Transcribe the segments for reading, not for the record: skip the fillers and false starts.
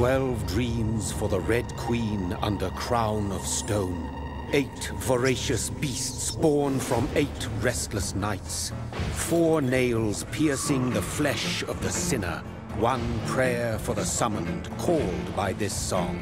12 dreams for the Red Queen under crown of stone. 8 voracious beasts born from 8 restless nights. 4 nails piercing the flesh of the sinner. 1 prayer for the summoned, called by this song.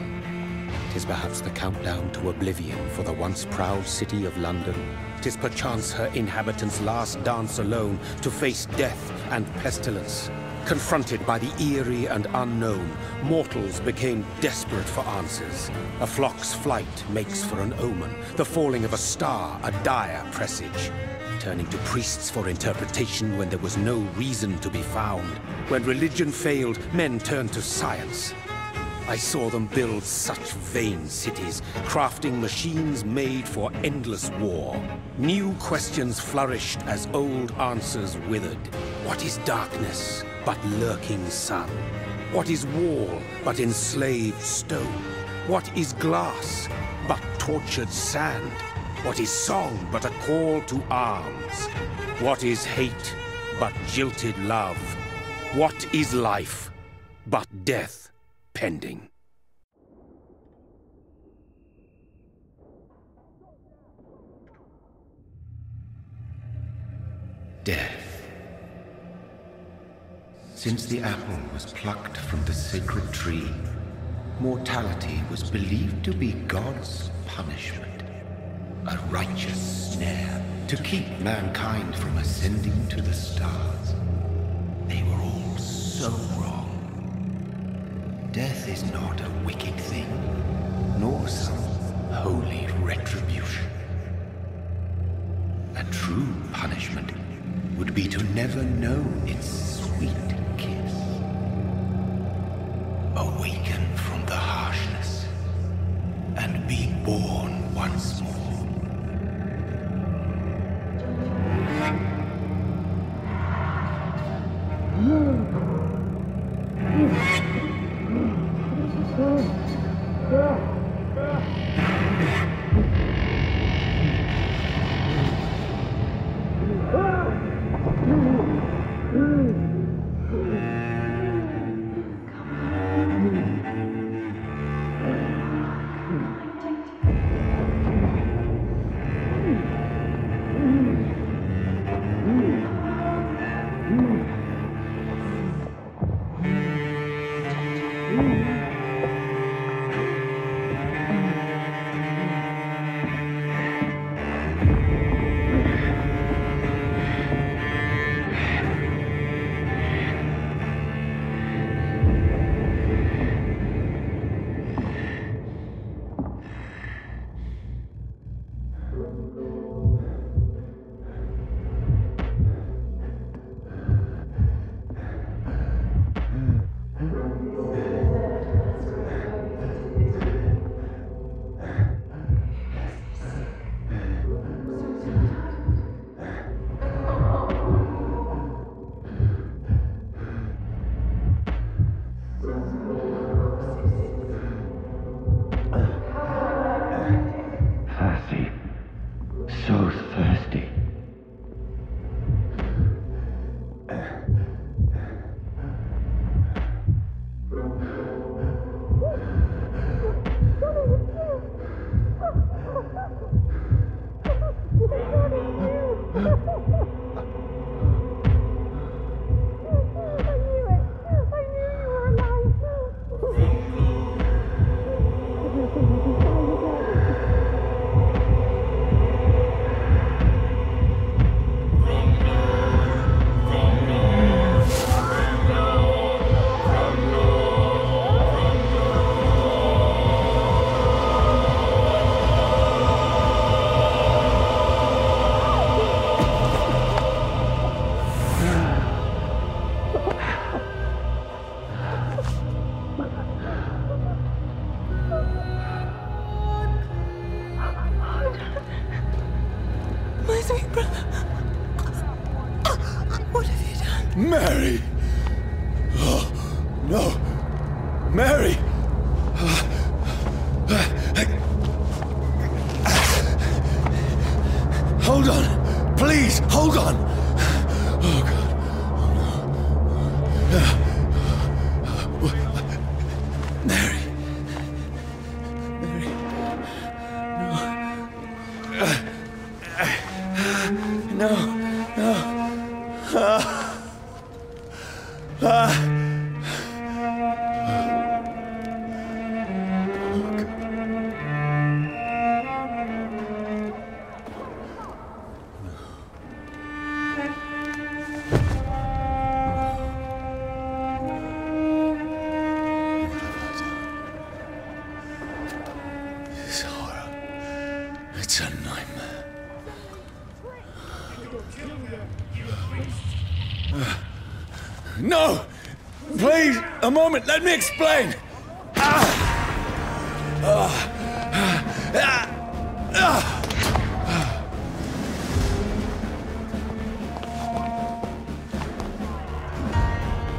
'Tis perhaps the countdown to oblivion for the once proud city of London. 'Tis perchance her inhabitants' last dance alone to face death and pestilence. Confronted by the eerie and unknown, mortals became desperate for answers. A flock's flight makes for an omen, the falling of a star a dire presage. Turning to priests for interpretation when there was no reason to be found. When religion failed, men turned to science. I saw them build such vain cities, crafting machines made for endless war. New questions flourished as old answers withered. What is darkness but lurking sun? What is wall but enslaved stone? What is glass but tortured sand? What is song but a call to arms? What is hate but jilted love? What is life but death pending? Death. Since the apple was plucked from the sacred tree, mortality was believed to be God's punishment, a righteous snare to keep mankind from ascending to the stars. They were all so wrong. Death is not a wicked thing, nor some holy retribution. A true punishment would be to never know its sweet kiss. Awaken from the harshness and be born once more. Mary! Oh, no! Mary! Hold on! Please, hold on! Oh, God. Oh, no. This horror. It's a nightmare. No! Please, a moment, let me explain!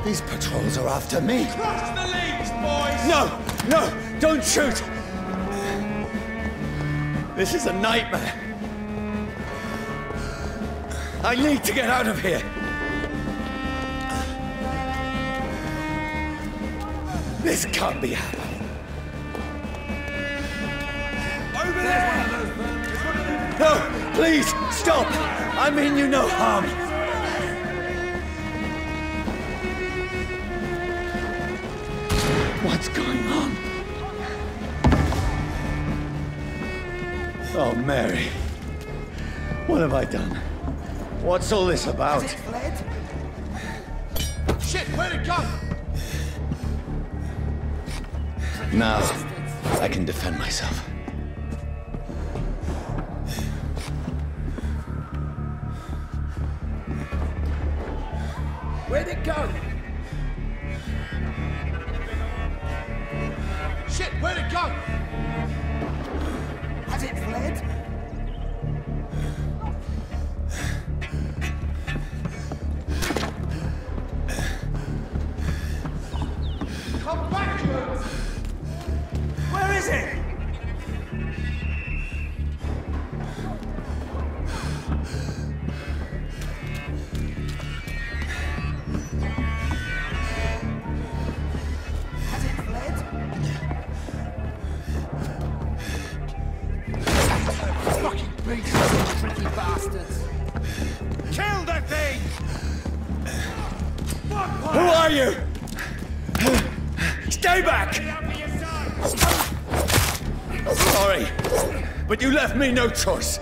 These patrols are after me. Cross the leads, boys! No! No! Don't shoot! This is a nightmare. I need to get out of here. This can't be happening. Over there! No! Please, stop! I mean you no harm. What's going on? Oh, Mary. What have I done? What's all this about? Has it fled? Shit, where'd it go? Now, I can defend myself. Where'd it go? Shit, where'd it go? Has it fled? Come backwards! Where is it? Has it fled? Fucking beasts, tricky bastards! Kill that thing! Who are you? Stay back! Sorry, but you left me no choice.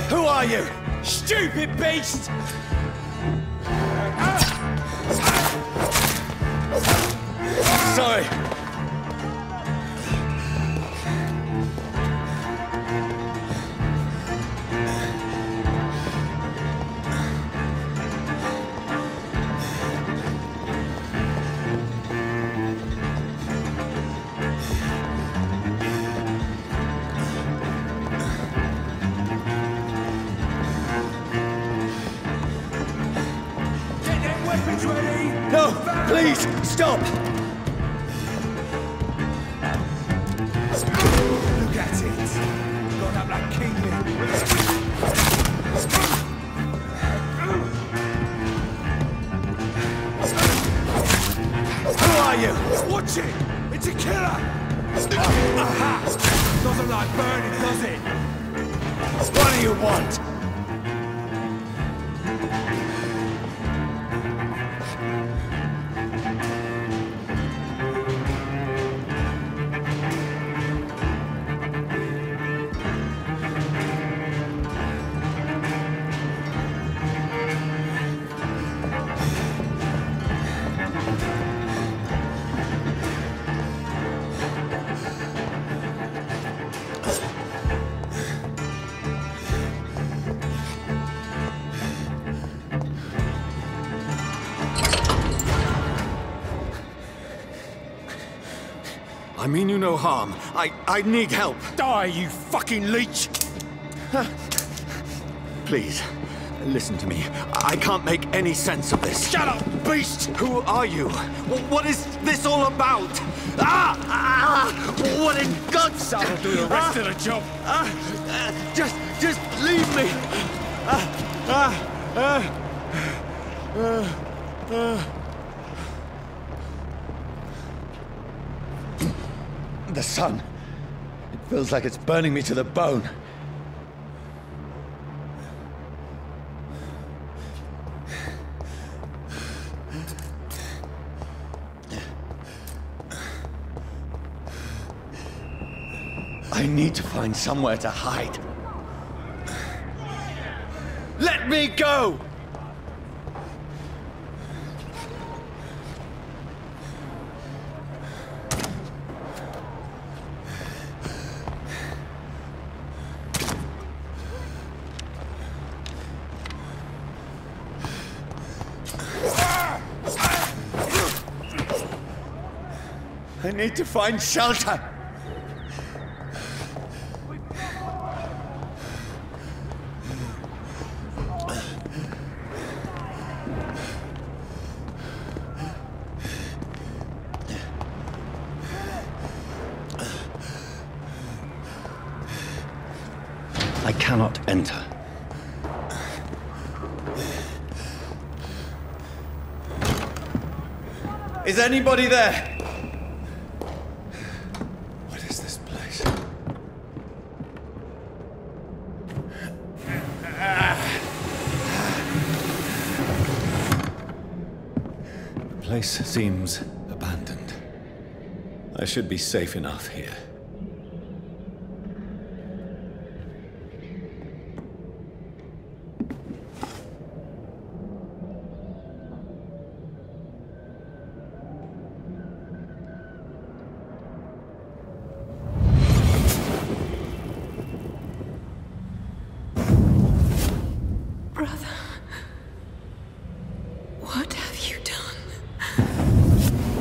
Who are you? Stupid beast! Sorry. Get them weapons ready! No, please, stop! Look at it! Gone up like King Who are you? Watch it! It's a killer! Aha! Doesn't like burning, does it? What do you want? I mean you no harm. I need help. Die, you fucking leech! Please, listen to me. I can't make any sense of this. Shut up, beast! Who are you? What is this all about? What in God's name? That'll do the rest of the job. Just leave me. The sun. It feels like it's burning me to the bone. I need to find somewhere to hide. Let me go! I need to find shelter. I cannot enter. Is anybody there? What is this place? The place seems abandoned. I should be safe enough here.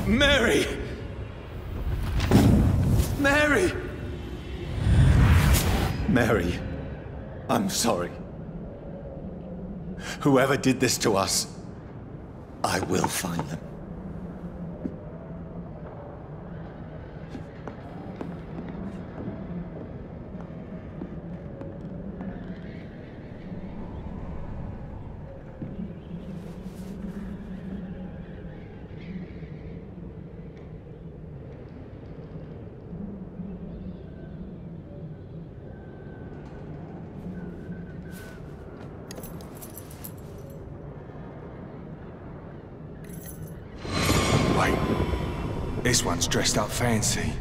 Mary! Mary! Mary, I'm sorry. Whoever did this to us, I will find them. This one's dressed up fancy.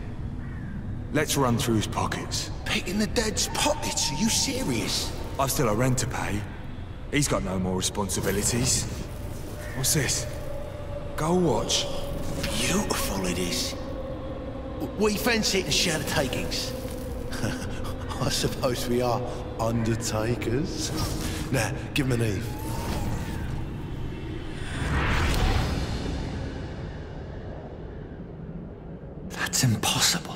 Let's run through his pockets. Picking the dead's pockets? Are you serious? I've still a rent to pay. He's got no more responsibilities. What's this? Gold watch. Beautiful it is. We fancy it and share the takings. I suppose we are undertakers. Now, give him an Eve. That's impossible.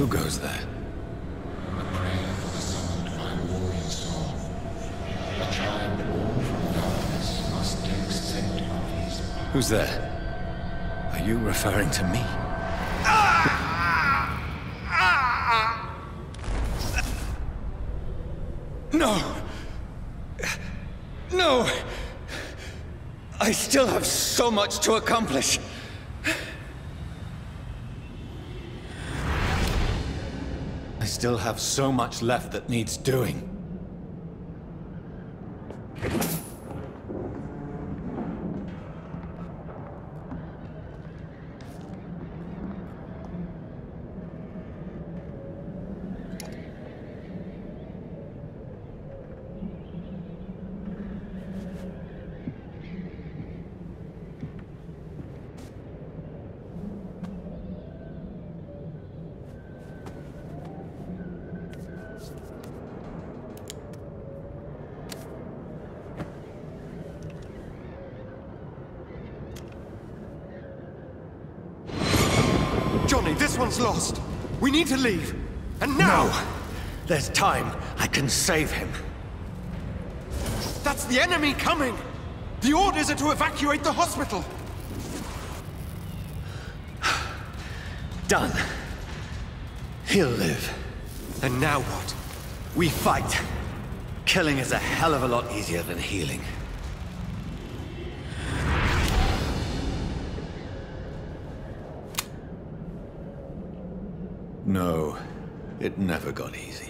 Who goes there? A prayer for the summoned by warrior soul. A child born from darkness must take scent of his power. Who's there? Are you referring to me? No! No! I still have so much to accomplish! I still have so much left that needs doing. Johnny, this one's lost. We need to leave. And now! No! There's time. I can save him. That's the enemy coming! The orders are to evacuate the hospital! Done. He'll live. And now what? We fight. Killing is a hell of a lot easier than healing. No, it never got easy.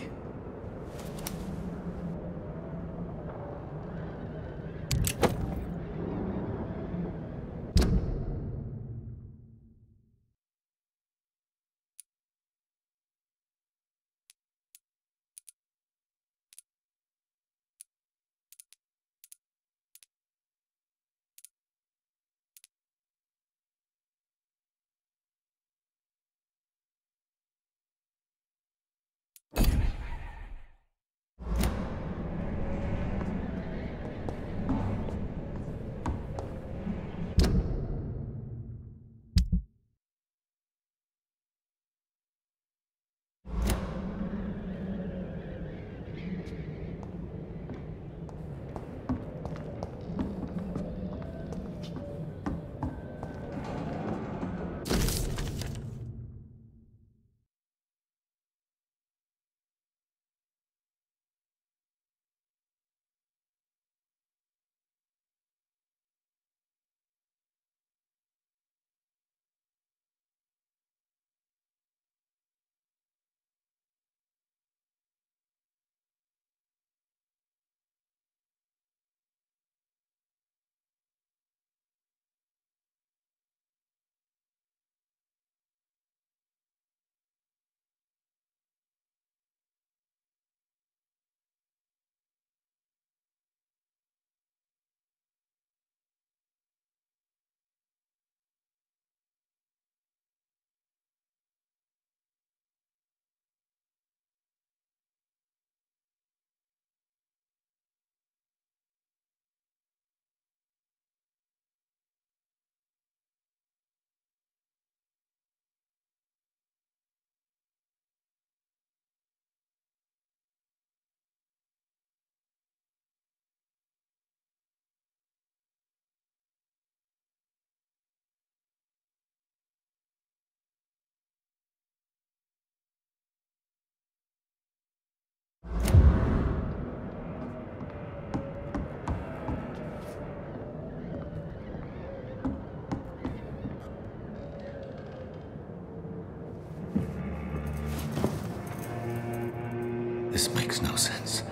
This makes no sense.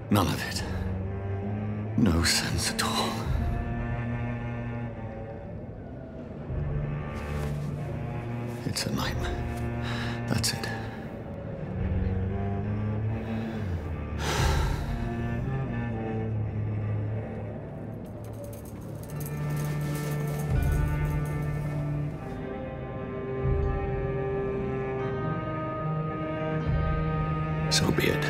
None of it. No sense at all. It's a nightmare. That's it. So be it.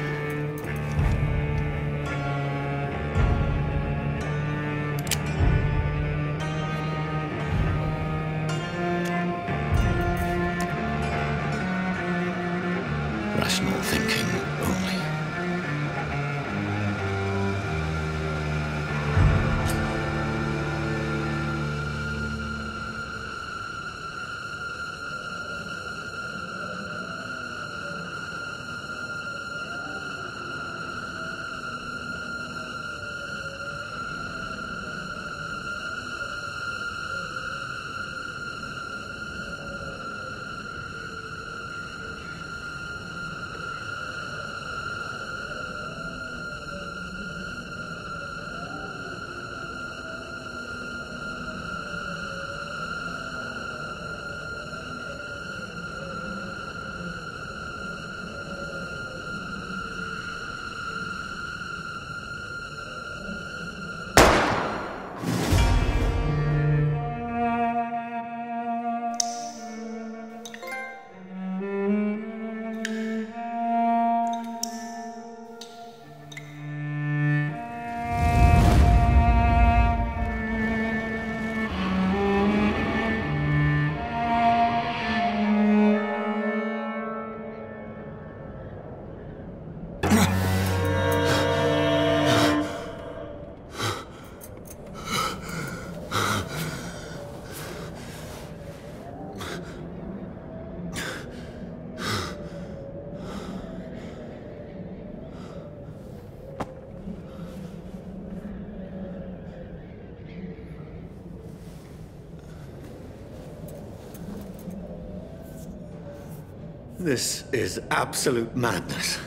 This is absolute madness.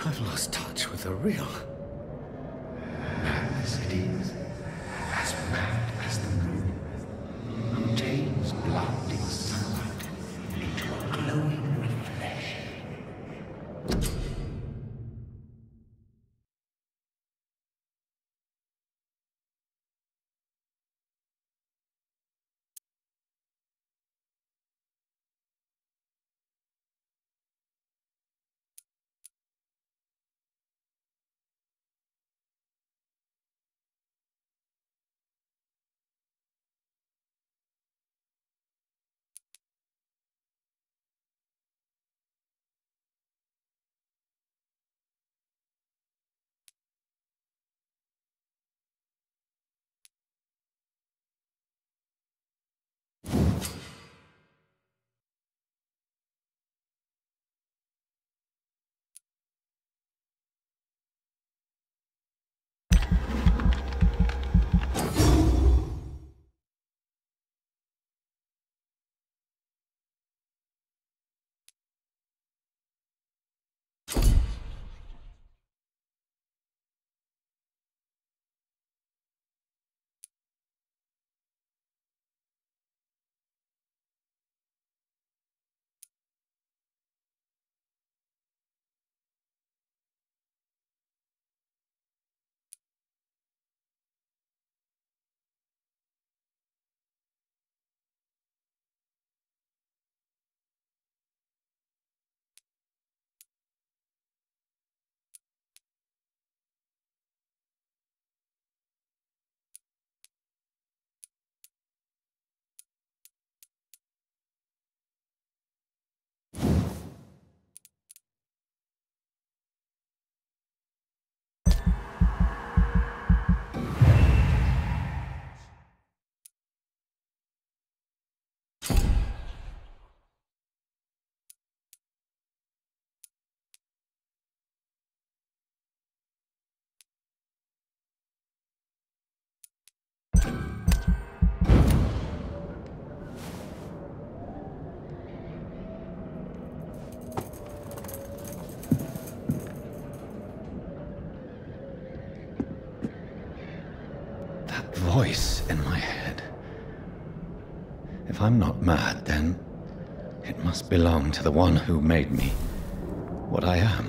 I've lost touch with the real. Madness it is. As mad as the moon. Who takes blinding sunlight into a glowing reflection. Voice in my head. If I'm not mad, then it must belong to the one who made me what I am.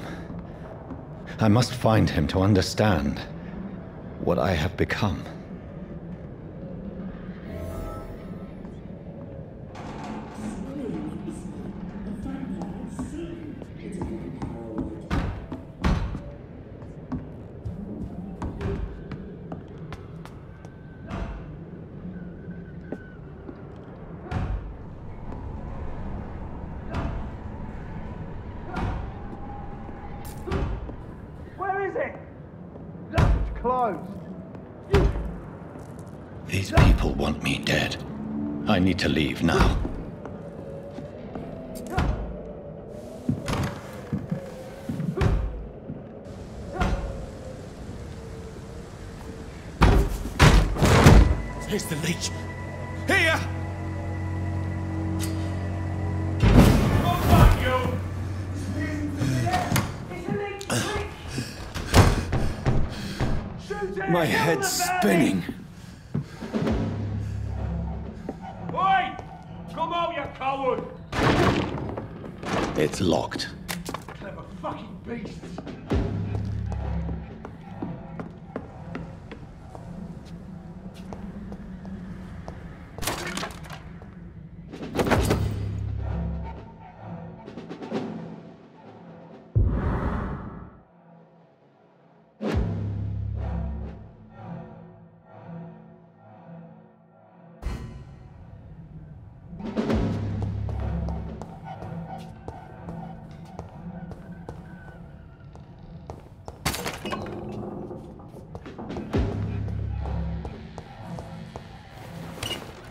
I must find him to understand what I have become. These people want me dead. I need to leave now. Here's the leech. Here! My head's spinning. Oi! Come out, you coward! It's locked. Clever fucking beasts!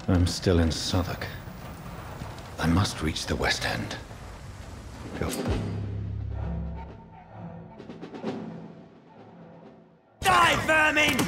I'm still in Southwark. I must reach the West End. Go. Die, vermin!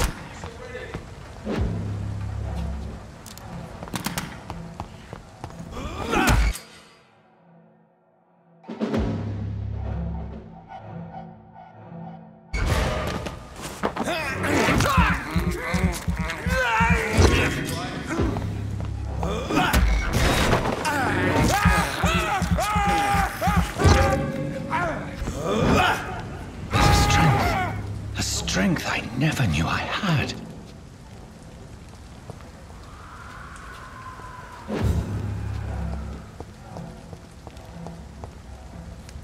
never knew I had.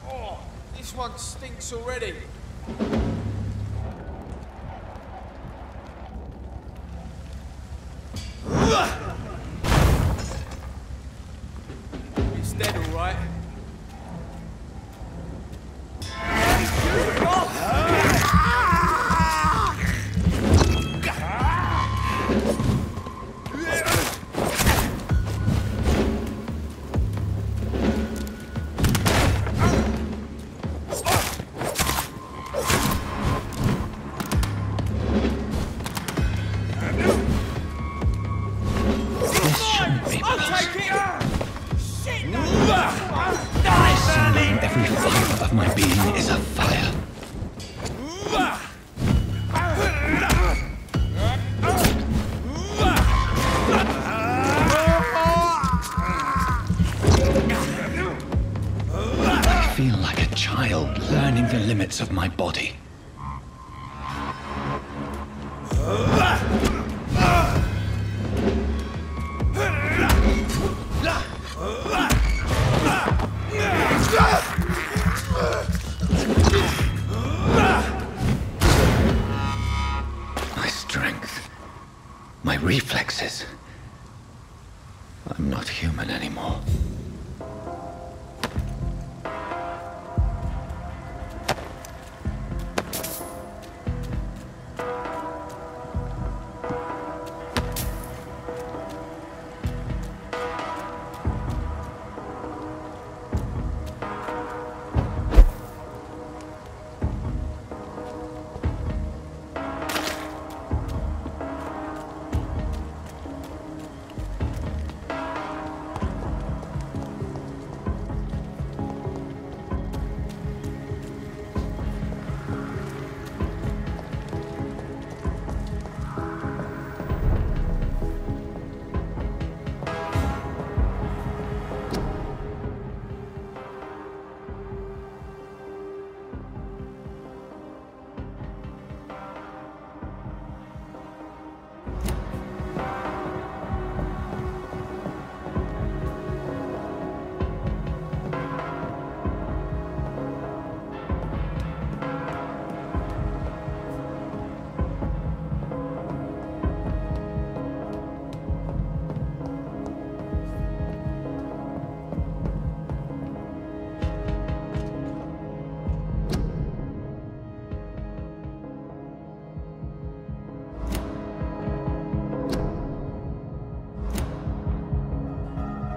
Oh, this one stinks already. It's dead, all right. Every fiber of my being is afire. I feel like a child learning the limits of my body. My strength, my reflexes. I'm not human anymore.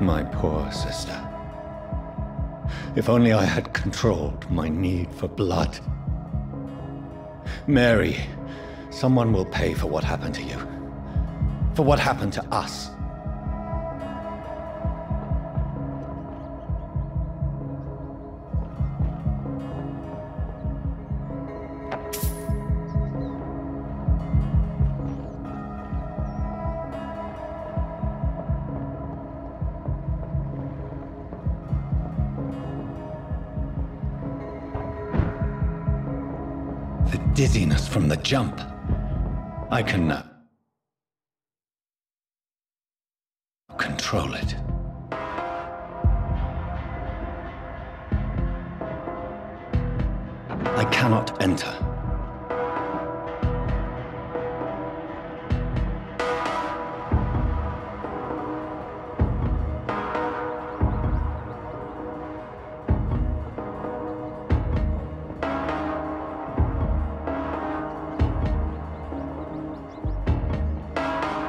My poor sister. If only I had controlled my need for blood. Mary, someone will pay for what happened to you. For what happened to us. The dizziness from the jump. I can control it. I cannot enter.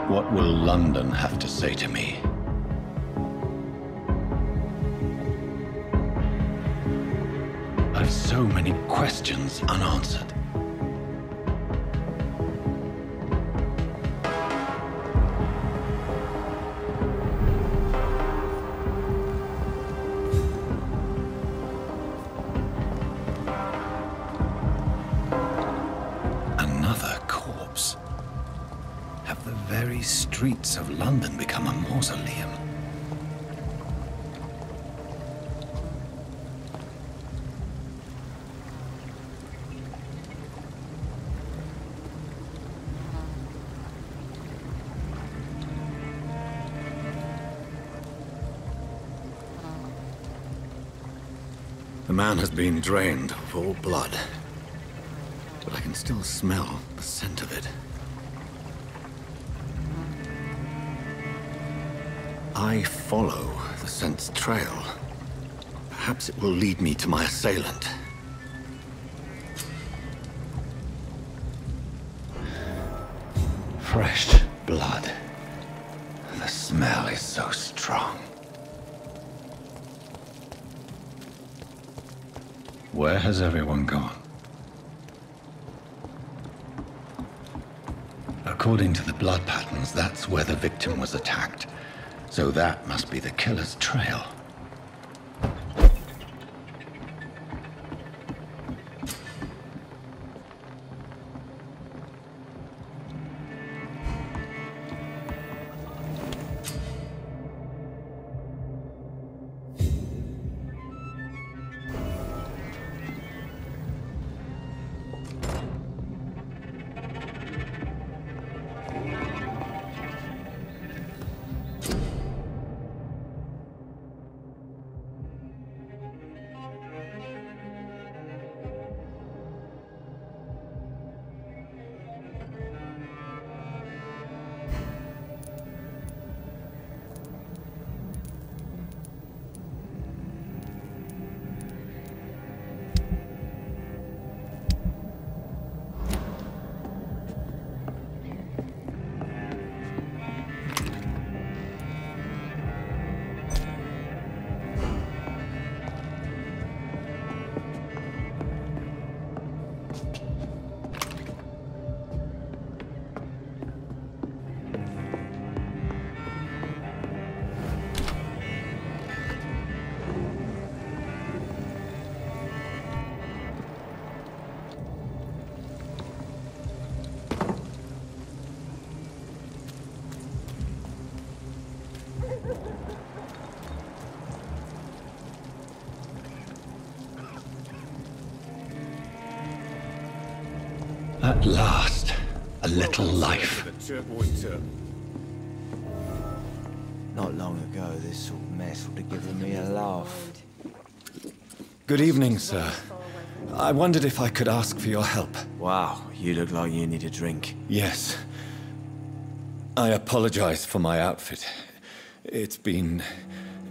What will London have to say to me? I've so many questions unanswered. Another corpse. Have the very streets of London become a mausoleum? The man has been drained of all blood, but I can still smell the scent of it. I follow the scent's trail. Perhaps it will lead me to my assailant. Fresh blood. The smell is so strong. Where has everyone gone? According to the blood patterns, that's where the victim was attacked. So that must be the killer's trail. At last, a little life. Not long ago, this sort of mess would have given me a laugh. Good evening, sir. I wondered if I could ask for your help. Wow, you look like you need a drink. Yes. I apologize for my outfit. It's been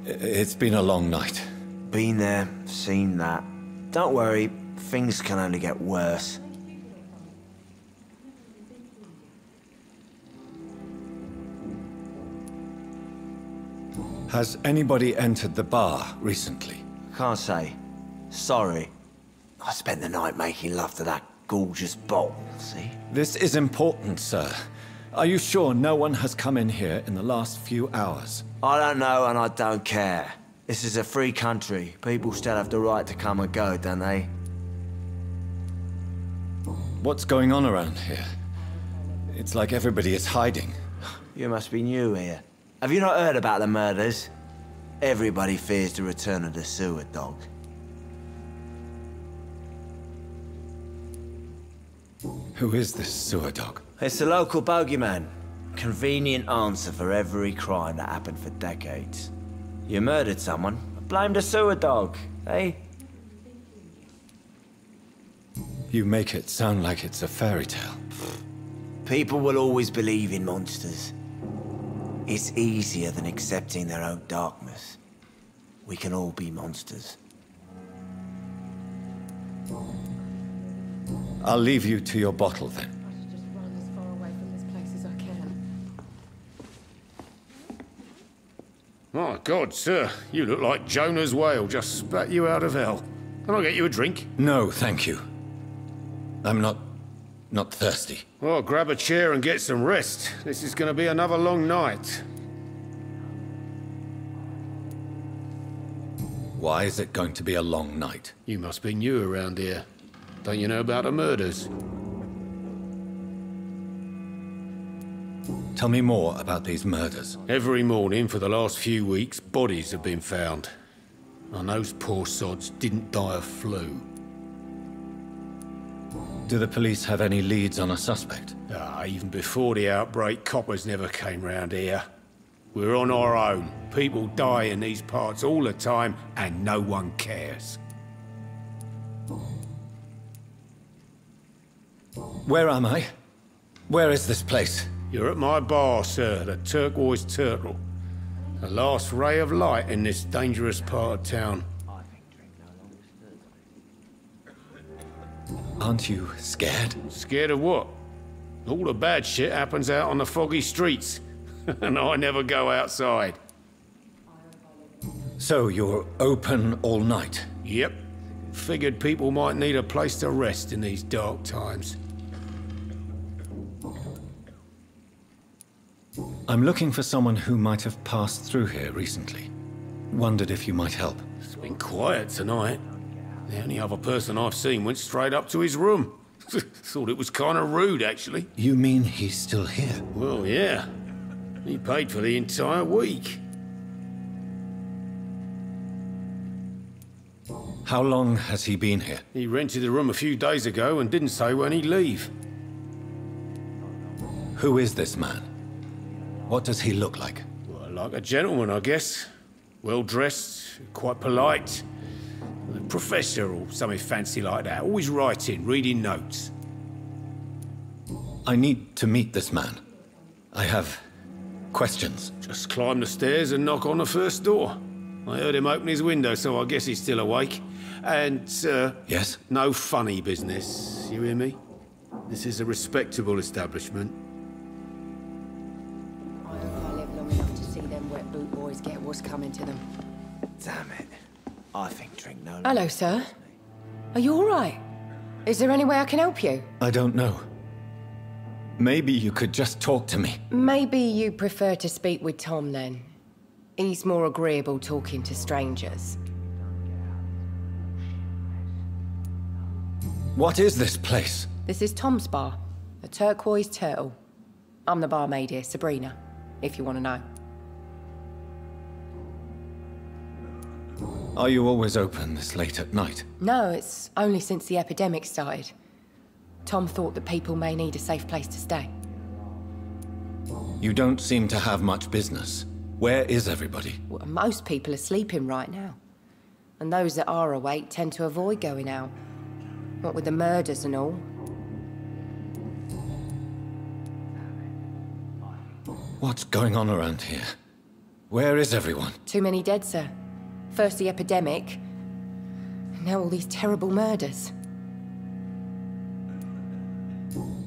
a long night. Been there, seen that. Don't worry, things can only get worse. Has anybody entered the bar recently? Can't say. Sorry. I spent the night making love to that gorgeous bottle, see? This is important, sir. Are you sure no one has come in here in the last few hours? I don't know and I don't care. This is a free country. People still have the right to come and go, don't they? What's going on around here? It's like everybody is hiding. You must be new here. Have you not heard about the murders? Everybody fears the return of the sewer dog. Who is this sewer dog? It's the local bogeyman. Convenient answer for every crime that happened for decades. You murdered someone, blame the sewer dog, eh? You make it sound like it's a fairy tale. People will always believe in monsters. It's easier than accepting their own darkness. We can all be monsters. I'll leave you to your bottle then. I should just run as far away from this place as I can. My God, sir, you look like Jonah's whale just spat you out of hell. Can I get you a drink? No, thank you. I'm not thirsty. Well, grab a chair and get some rest. This is going to be another long night. Why is it going to be a long night? You must be new around here. Don't you know about the murders? Tell me more about these murders. Every morning for the last few weeks, bodies have been found. And those poor sods didn't die of flu. Do the police have any leads on a suspect? Even before the outbreak, coppers never came round here. We're on our own. People die in these parts all the time, and no one cares. Where am I? Where is this place? You're at my bar, sir, the Turquoise Turtle. The last ray of light in this dangerous part of town. Aren't you scared? Scared of what? All the bad shit happens out on the foggy streets. And I never go outside. So you're open all night? Yep. Figured people might need a place to rest in these dark times. I'm looking for someone who might have passed through here recently. Wondered if you might help. It's been quiet tonight. The only other person I've seen went straight up to his room. Thought it was kind of rude, actually. You mean he's still here? Well, yeah. He paid for the entire week. How long has he been here? He rented the room a few days ago and didn't say when he'd leave. Who is this man? What does he look like? Well, like a gentleman, I guess. Well-dressed, quite polite. A professor or something fancy like that. Always writing, reading notes. I need to meet this man. I have questions. Just climb the stairs and knock on the first door. I heard him open his window, so I guess he's still awake. And, Yes? no funny business, you hear me? This is a respectable establishment. I hope I live long enough to see them wet boot boys get what's coming to them. Damn it. I think drink no longer. Hello, sir. Are you all right? Is there any way I can help you? I don't know. Maybe you could just talk to me. Maybe you prefer to speak with Tom, then. He's more agreeable talking to strangers. What is this place? This is Tom's bar, the Turquoise Turtle. I'm the barmaid here, Sabrina, if you want to know. Are you always open this late at night? No, it's only since the epidemic started. Tom thought that people may need a safe place to stay. You don't seem to have much business. Where is everybody? Well, most people are sleeping right now. And those that are awake tend to avoid going out. What with the murders and all. What's going on around here? Where is everyone? Too many dead, sir. First the epidemic, and now all these terrible murders.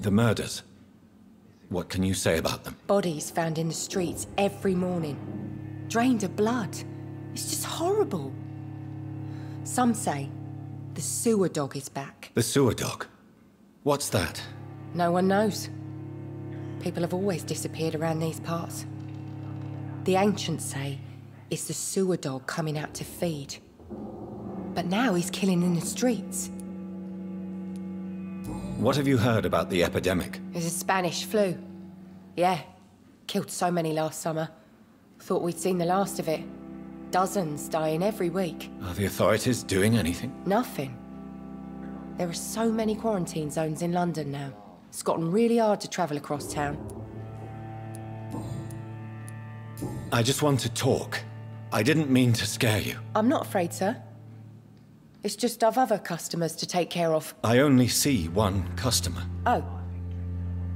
The murders. What can you say about them? Bodies found in the streets every morning. Drained of blood. It's just horrible. Some say the sewer dog is back. The sewer dog? What's that? No one knows. People have always disappeared around these parts. The ancients say it's the sewer dog coming out to feed. But now he's killing in the streets. What have you heard about the epidemic? It's a Spanish flu. Yeah. Killed so many last summer. Thought we'd seen the last of it. Dozens dying every week. Are the authorities doing anything? Nothing. There are so many quarantine zones in London now. It's gotten really hard to travel across town. I just want to talk. I didn't mean to scare you. I'm not afraid, sir. It's just I've other customers to take care of. I only see one customer. Oh.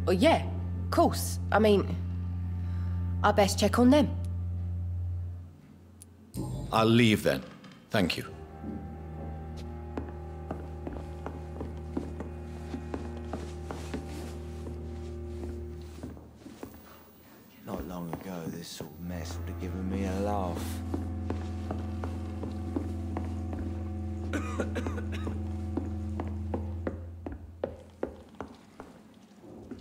Well, yeah, of course. I mean, I best check on them. I'll leave then. Thank you. Not long ago, this sort of mess would have given me a laugh.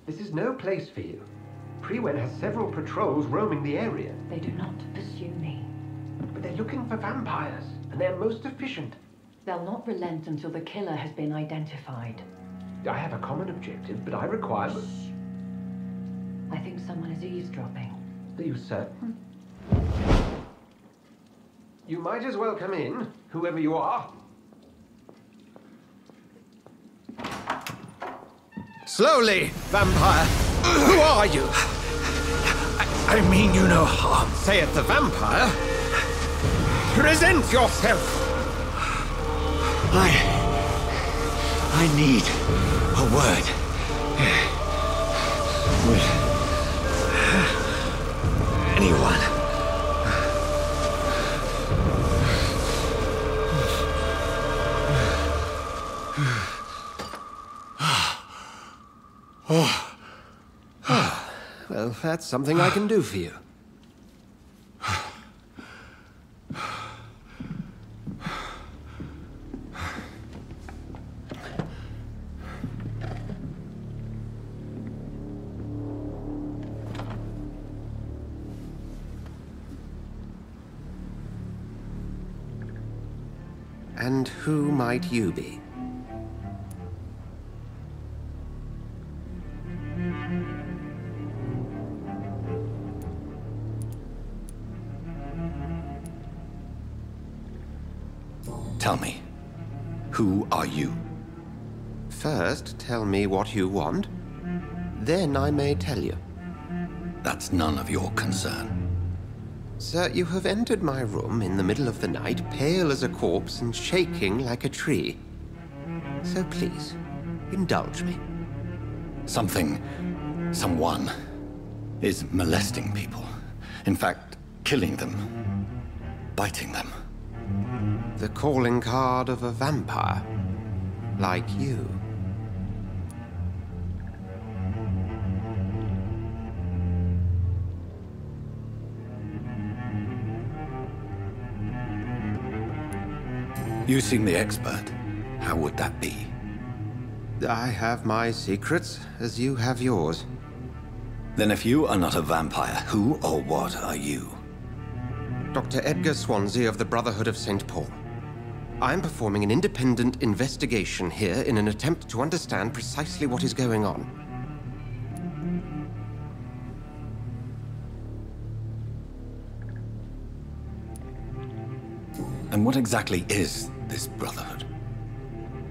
This is no place for you. Prewen has several patrols roaming the area. They do not pursue me. But they're looking for vampires, and they're most efficient. They'll not relent until the killer has been identified. I have a common objective, but I require... I think someone is eavesdropping. Are you certain? You might as well come in, whoever you are. Slowly, vampire! Who are you? I mean you no harm, saith the vampire. Present yourself! I need a word with anyone. Well, that's something I can do for you. And who might you be? Tell me, who are you? First, tell me what you want. Then I may tell you. That's none of your concern. Sir, you have entered my room in the middle of the night, pale as a corpse and shaking like a tree. So please, indulge me. Someone is molesting people. In fact, killing them. Biting them. The calling card of a vampire. Like you. You seem the expert. How would that be? I have my secrets, as you have yours. Then if you are not a vampire, who or what are you? Dr. Edgar Swansea of the Brotherhood of St. Paul. I'm performing an independent investigation here in an attempt to understand precisely what is going on. And what exactly is this Brotherhood?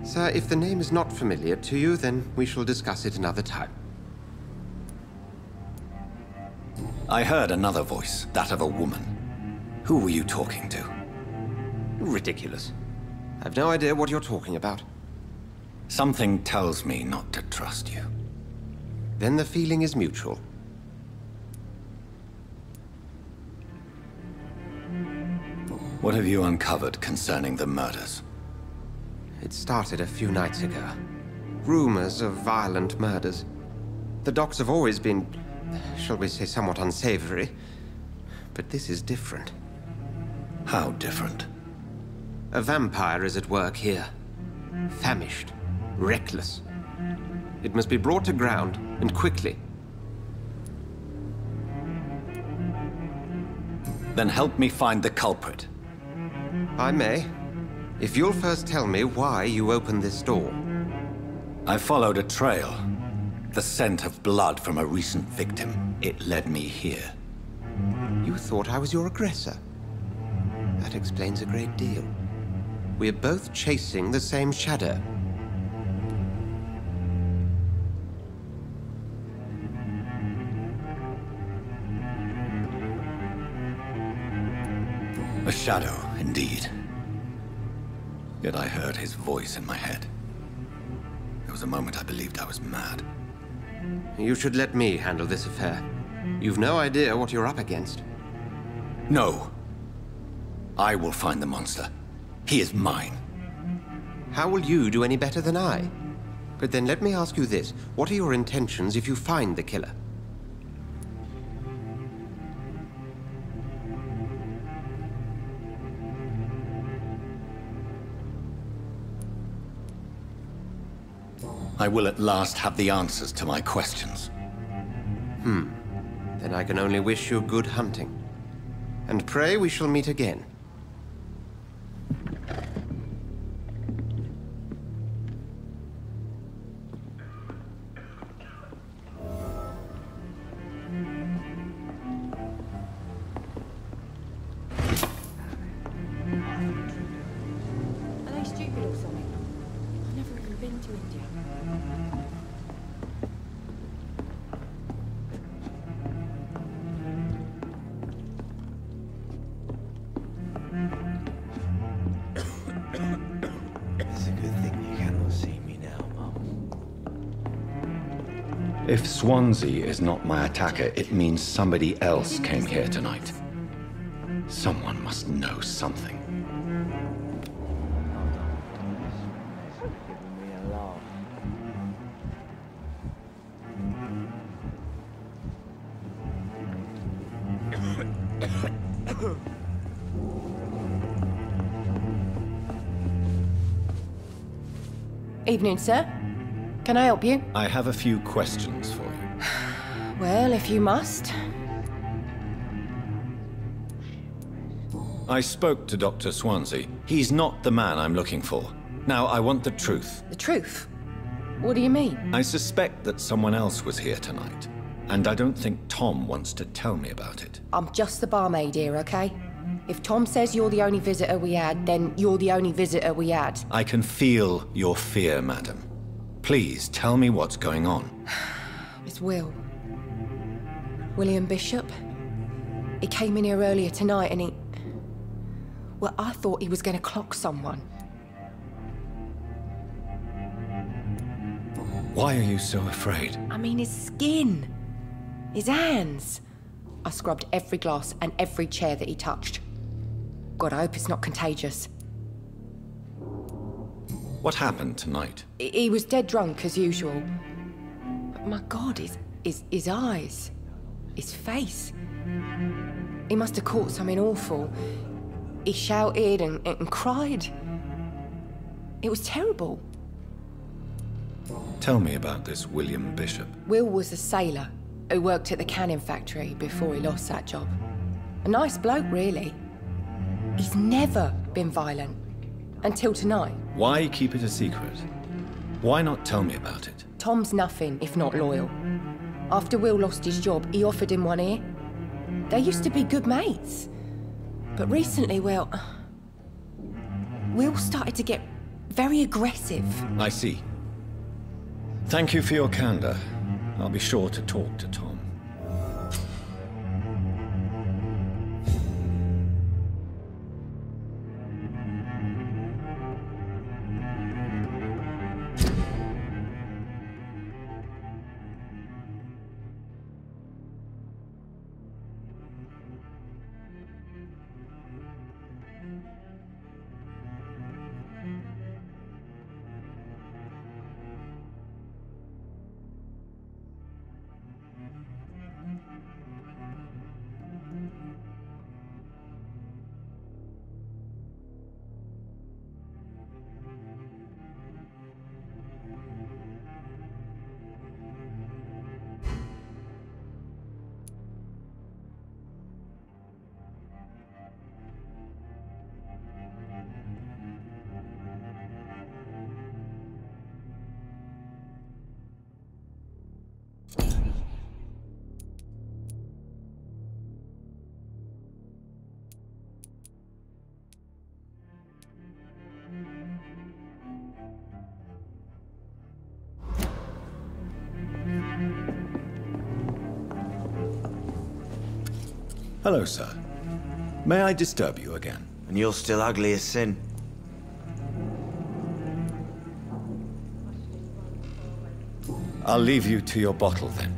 Sir, if the name is not familiar to you, then we shall discuss it another time. I heard another voice, that of a woman. Who were you talking to? Ridiculous. I've no idea what you're talking about. Something tells me not to trust you. Then the feeling is mutual. What have you uncovered concerning the murders? It started a few nights ago. Rumors of violent murders. The docks have always been, shall we say, somewhat unsavory. But this is different. How different? A vampire is at work here. Famished. Reckless. It must be brought to ground, and quickly. Then help me find the culprit. I may. If you'll first tell me why you opened this door. I followed a trail. The scent of blood from a recent victim. It led me here. You thought I was your aggressor. That explains a great deal. We're both chasing the same shadow. A shadow, indeed. Yet I heard his voice in my head. There was a moment I believed I was mad. You should let me handle this affair. You've no idea what you're up against. No. I will find the monster. He is mine. How will you do any better than I? But then let me ask you this. What are your intentions if you find the killer? I will at last have the answers to my questions. Then I can only wish you good hunting. And pray we shall meet again. Are they stupid or something? I've never even been to India. It's a good thing you cannot see me now. If Swansea is not my attacker, it means somebody else came here tonight. Someone must know something. Evening, sir. Can I help you? I have a few questions for you. Well, if you must. I spoke to Dr. Swansea. He's not the man I'm looking for. Now, I want the truth. The truth? What do you mean? I suspect that someone else was here tonight, and I don't think Tom wants to tell me about it. I'm just the barmaid here, okay? If Tom says you're the only visitor we had, then you're the only visitor we had. I can feel your fear, madam. Please, tell me what's going on. It's Will. William Bishop. He came in here earlier tonight and he... Well, I thought he was going to clock someone. Why are you so afraid? I mean, his skin. His hands. I scrubbed every glass and every chair that he touched. God, I hope it's not contagious. What happened tonight? He was dead drunk, as usual. But my God, his eyes. His face. He must have caught something awful. He shouted and cried. It was terrible. Tell me about this William Bishop. Will was a sailor who worked at the canning factory before he lost that job. A nice bloke, really. He's never been violent. Until tonight. Why keep it a secret? Why not tell me about it? Tom's nothing if not loyal. After Will lost his job, he offered him one ear. They used to be good mates. But recently, well... Will started to get very aggressive. I see. Thank you for your candor. I'll be sure to talk to Tom. Hello, sir. May I disturb you again? And you're still ugly as sin. I'll leave you to your bottle, then.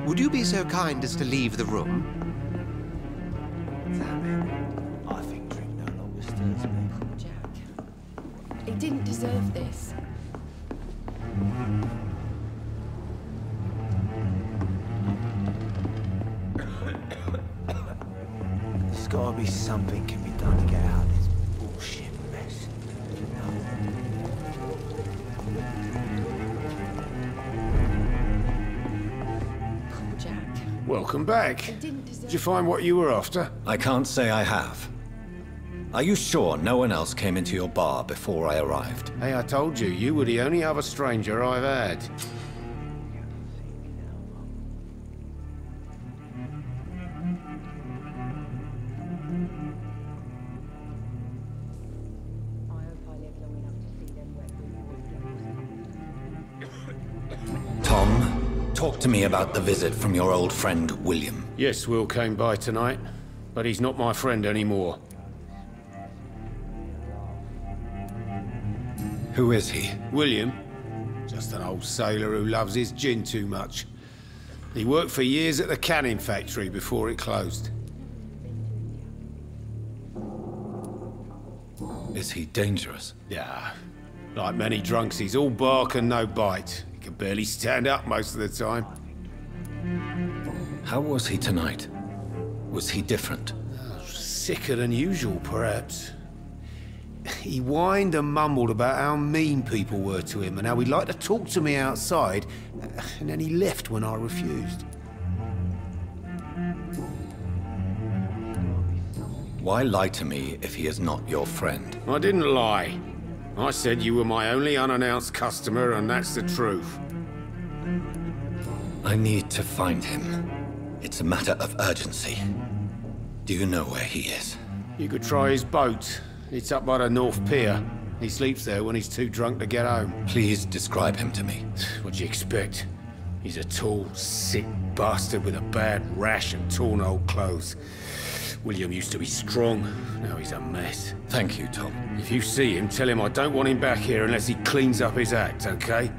Would you be so kind as to leave the room? I think drink no longer stirs me. Jack. He didn't deserve this. There's gotta be something can be done to get out of this bullshit mess. Welcome back. Did you find what you were after? I can't say I have. Are you sure no one else came into your bar before I arrived? Hey, I told you, you were the only other stranger I've had. Tom, talk to me about the visit from your old friend, William. Yes, Will came by tonight. but he's not my friend anymore. Who is he? William. Just an old sailor who loves his gin too much. He worked for years at the canning factory before it closed. Is he dangerous? Yeah. Like many drunks, he's all bark and no bite. He can barely stand up most of the time. How was he tonight? Was he different? Sicker than usual, perhaps. He whined and mumbled about how mean people were to him and how he'd like to talk to me outside, and then he left when I refused. Why lie to me if he is not your friend? I didn't lie. I said you were my only unannounced customer, and that's the truth. I need to find him. It's a matter of urgency. Do you know where he is? You could try his boat. It's up by the North Pier. He sleeps there when he's too drunk to get home. Please describe him to me. What do you expect? He's a tall, sick bastard with a bad rash and torn old clothes. William used to be strong. Now he's a mess. Thank you, Tom. If you see him, tell him I don't want him back here unless he cleans up his act, okay?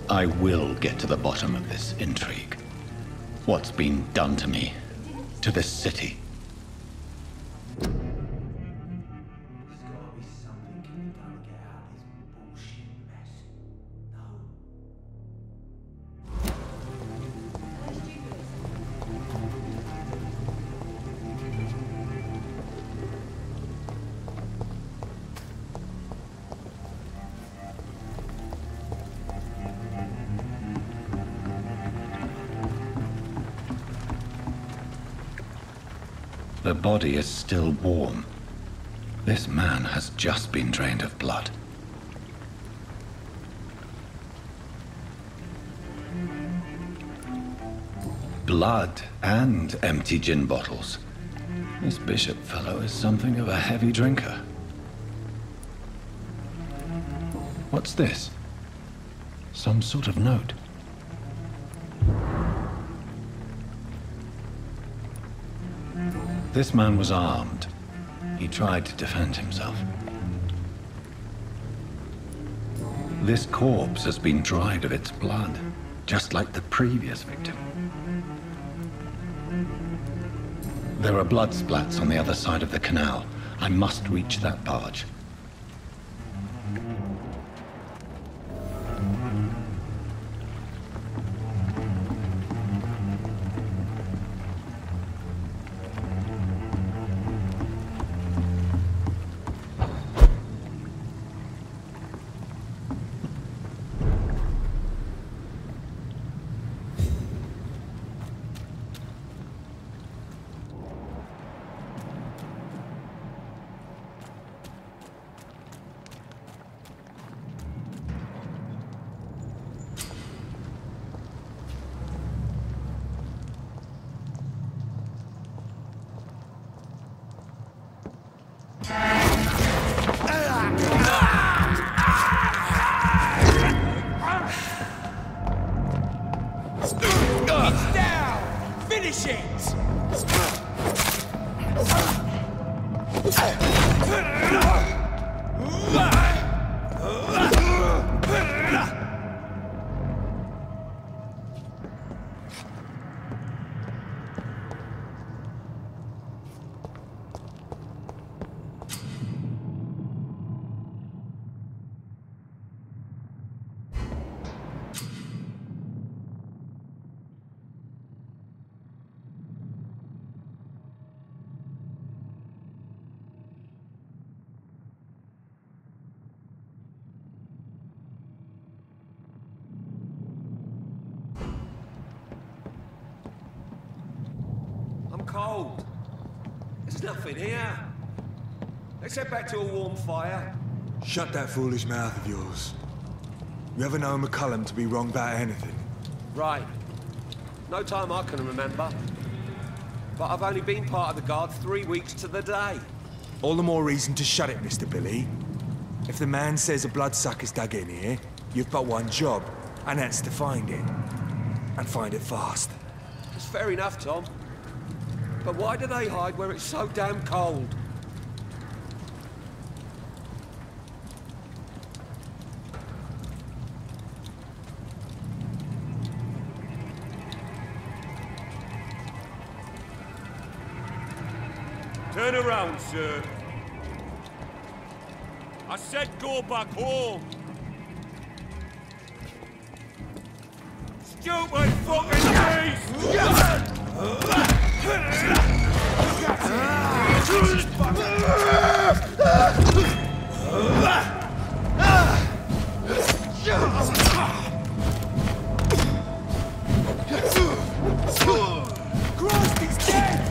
I will get to the bottom of this intrigue. What's been done to me, to this city. The body is still warm. This man has just been drained of blood. Blood and empty gin bottles. This bishop fellow is something of a heavy drinker. What's this? Some sort of note. This man was armed. He tried to defend himself. This corpse has been dried of its blood, just like the previous victim. There are blood splats on the other side of the canal. I must reach that barge. Cold. There's nothing here. Let's head back to a warm fire. Shut that foolish mouth of yours. You ever known McCullum to be wrong about anything? Right. No time I can remember. But I've only been part of the guard 3 weeks to the day. All the more reason to shut it, Mr. Billy. If the man says a bloodsucker's dug in here, You've but one job, and that's to find it. And find it fast. It's fair enough, Tom. But why do they hide where it's so damn cold? Turn around, sir. I said go back home. Stupid fucking beast! Christ, he's dead!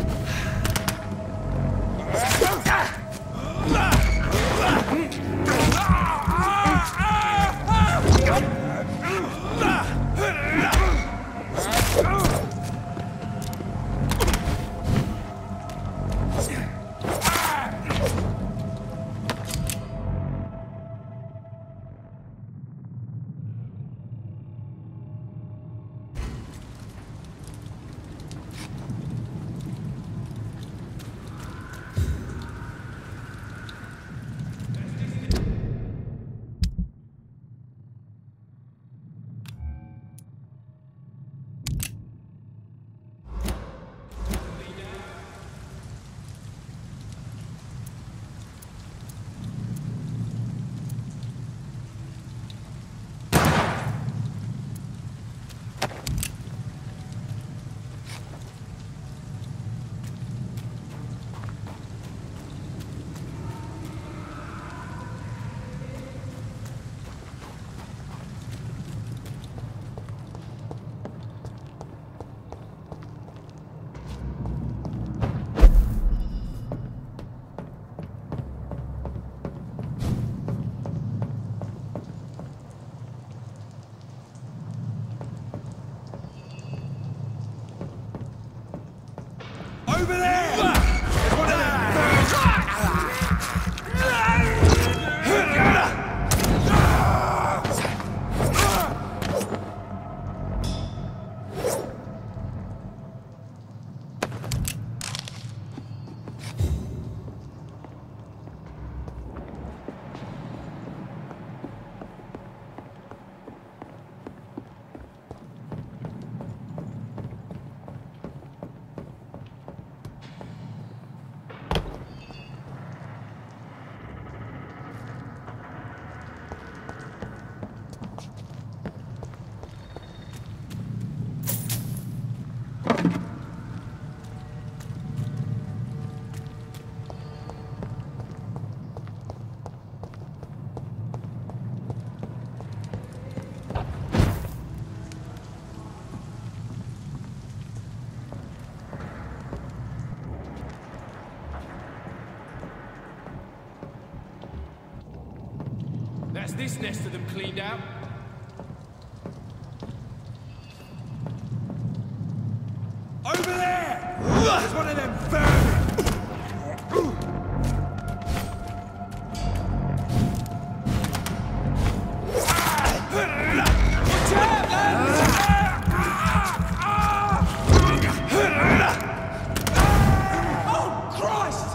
Over there! There's one of them! That's this nest of them cleaned out. Over there! There's one of them vermin! Watch out, lads! Oh, Christ!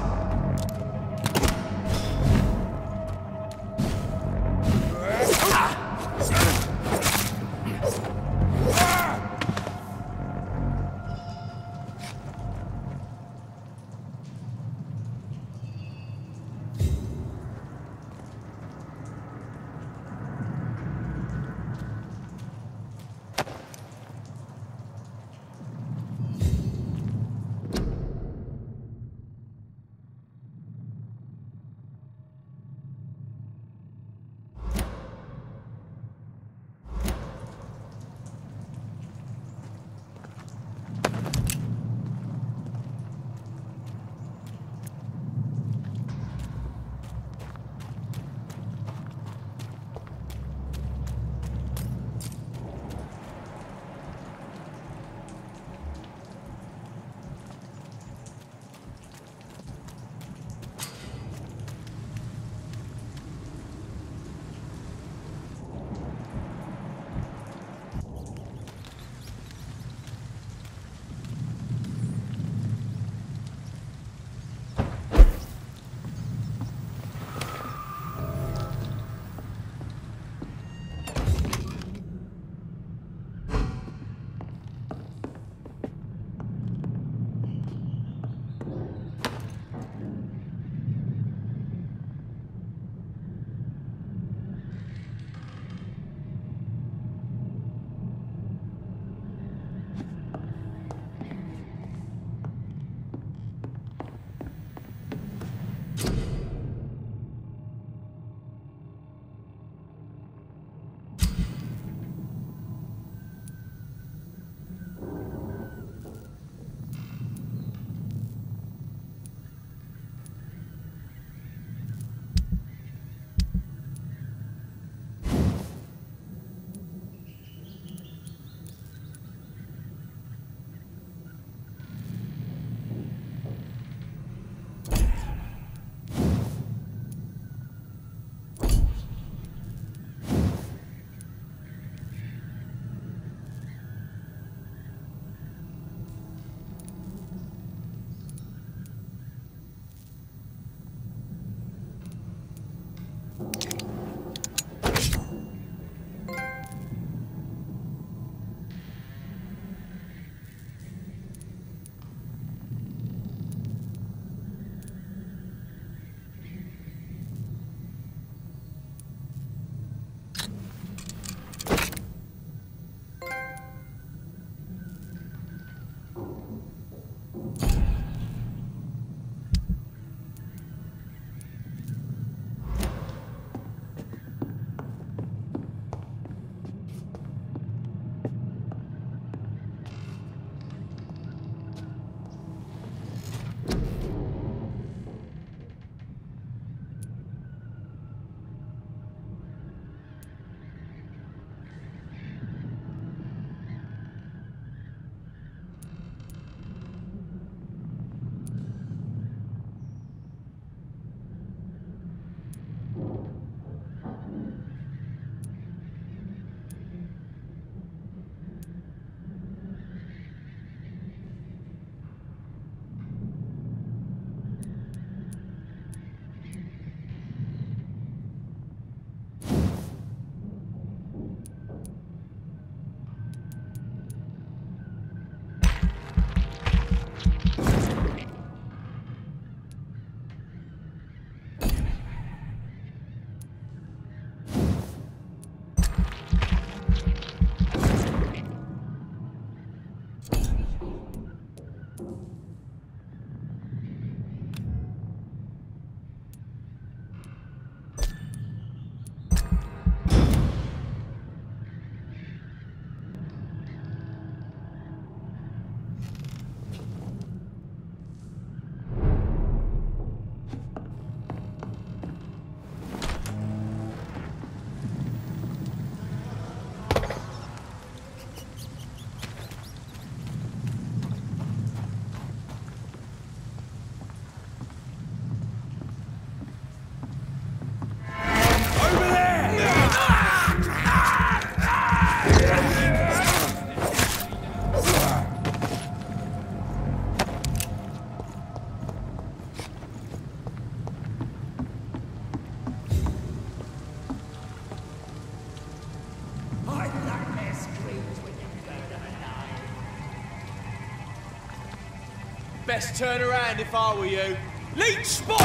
best turn around if I were you. Leech spot!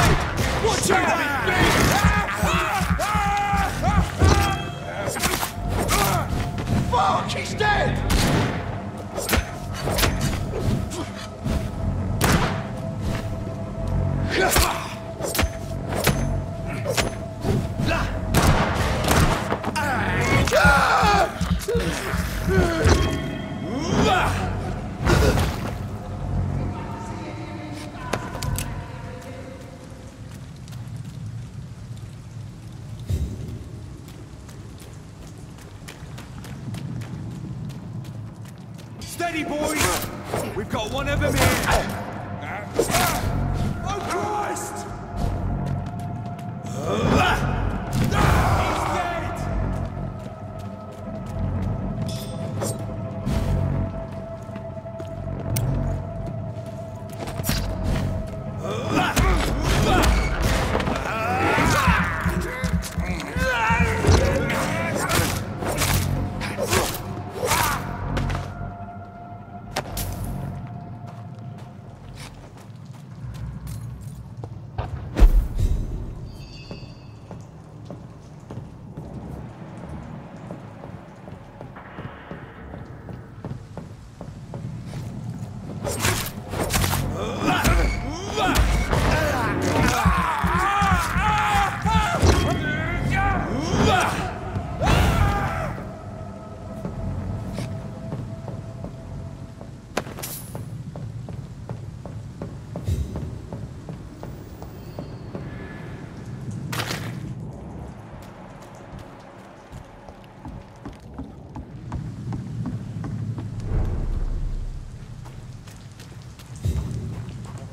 Watch out! Fuck, he's dead! Steady, boys! We've got one of them here! Oh, Christ! He's dead!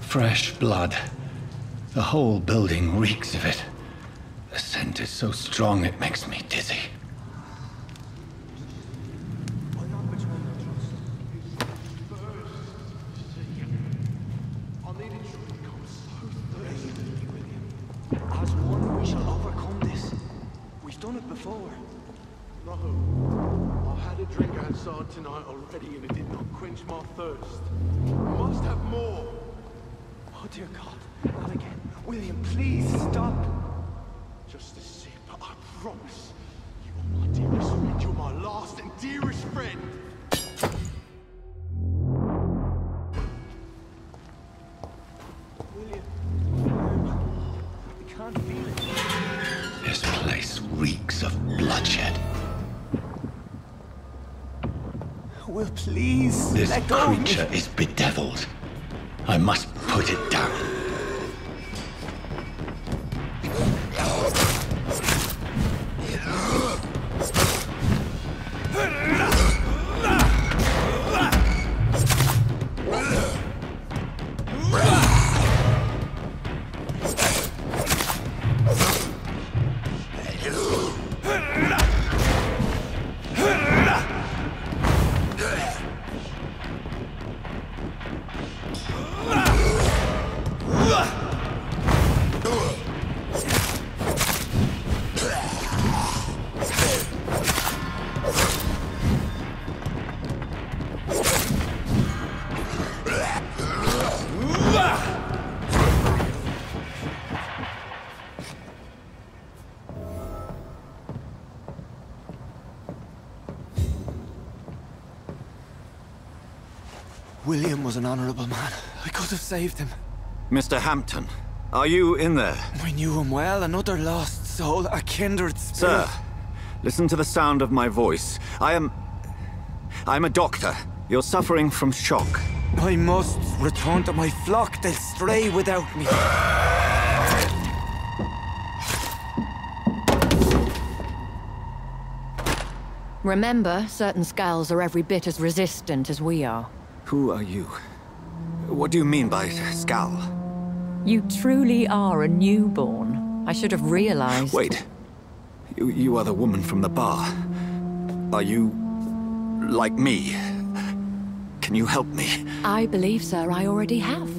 Fresh blood. The whole building reeks of it. The scent is so strong it makes me dizzy. As one, we shall overcome this. We've done it before. No. I had a drink outside tonight already and it did not quench my thirst. I must have more. Oh dear God, not again. William, please stop. Just a sip, I promise. You are my dearest friend. You're my last and dearest friend. William, I can't feel it. This place reeks of bloodshed. Will, please, This let go of me. creature is bedeviled. I must put it down. William was an honorable man. I could have saved him. Mr. Hampton, are you in there? I knew him well, another lost soul, a kindred spirit. Sir, listen to the sound of my voice. I'm a doctor. You're suffering from shock. I must return to my flock. They'll stray without me. Remember, certain skulls are every bit as resistant as we are. Who are you? What do you mean by skull? You truly are a newborn. I should have realized. Wait. You are the woman from the bar. Are you like me? Can you help me? I believe, sir, I already have.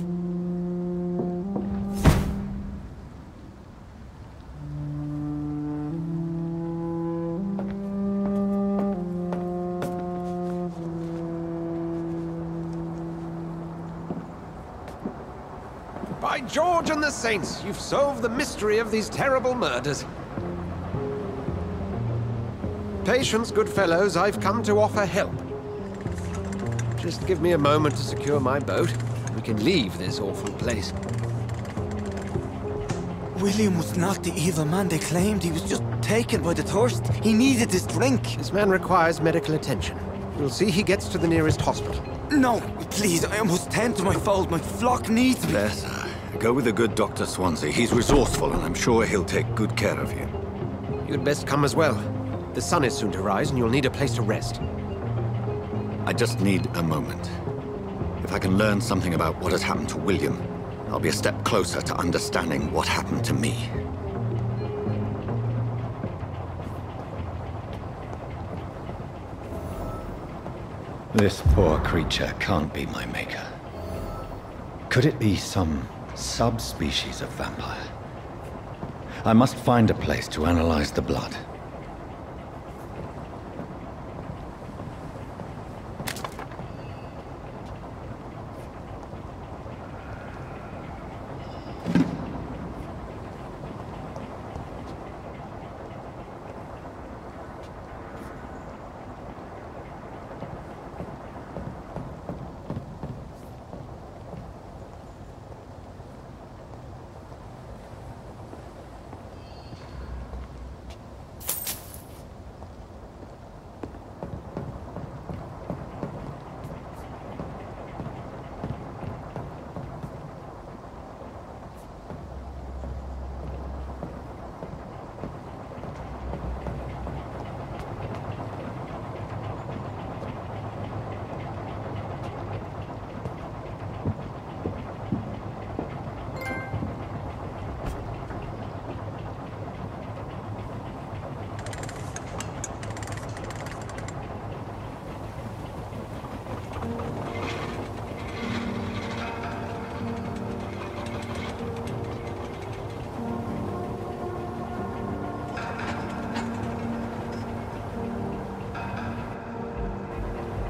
By George and the Saints, you've solved the mystery of these terrible murders. Patience, good fellows, I've come to offer help. Just give me a moment to secure my boat. We can leave this awful place. William was not the evil man they claimed. He was just taken by the thirst. He needed this drink. This man requires medical attention. You'll see he gets to the nearest hospital. No, please, I must tend to my fold. My flock needs me. There, sir. Go with the good Dr. Swansea. He's resourceful, and I'm sure he'll take good care of you. You'd best come as well. The sun is soon to rise, and you'll need a place to rest. I just need a moment. If I can learn something about what has happened to William, I'll be a step closer to understanding what happened to me. This poor creature can't be my maker. Could it be some subspecies of vampire? I must find a place to analyze the blood.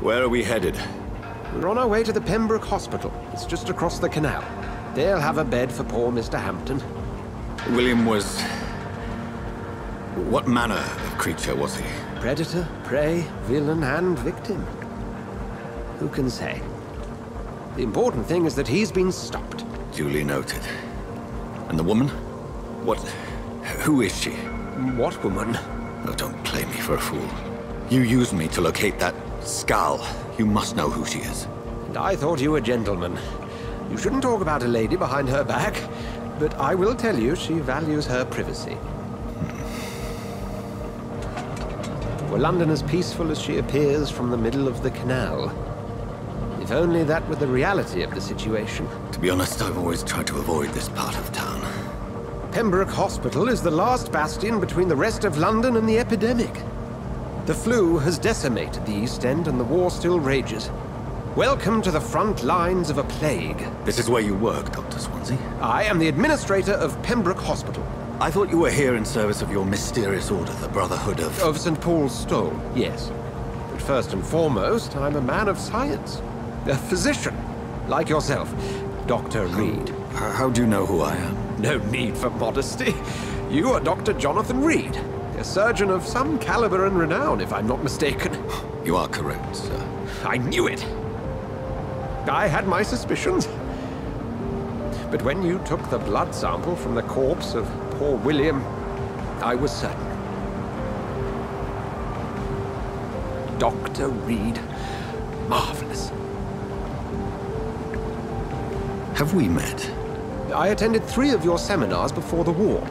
Where are we headed? We're on our way to the Pembroke Hospital. It's just across the canal. They'll have a bed for poor Mr. Hampton. William was... what manner of creature was he? Predator, prey, villain, and victim. Who can say? The important thing is that he's been stopped. Duly noted. And the woman? What... who is she? What woman? Oh, don't play me for a fool. You used me to locate that skull. You must know who she is. And I thought you a gentleman. You shouldn't talk about a lady behind her back, but I will tell you she values her privacy. Were London as peaceful as she appears from the middle of the canal? If only that were the reality of the situation. To be honest, I've always tried to avoid this part of town. Pembroke Hospital is the last bastion between the rest of London and the epidemic. The flu has decimated the East End and the war still rages. Welcome to the front lines of a plague. This is where you work, Dr. Swansea? I am the administrator of Pembroke Hospital. I thought you were here in service of your mysterious order, the Brotherhood of... Of St. Paul's Stole, yes. But first and foremost, I'm a man of science. A physician, like yourself, Dr. Reed. How do you know who I am? No need for modesty. You are Dr. Jonathan Reed. A surgeon of some caliber and renown, if I'm not mistaken. You are correct, sir. I knew it! I had my suspicions. But when you took the blood sample from the corpse of poor William, I was certain. Dr. Reed. Marvelous. Have we met? I attended 3 of your seminars before the war.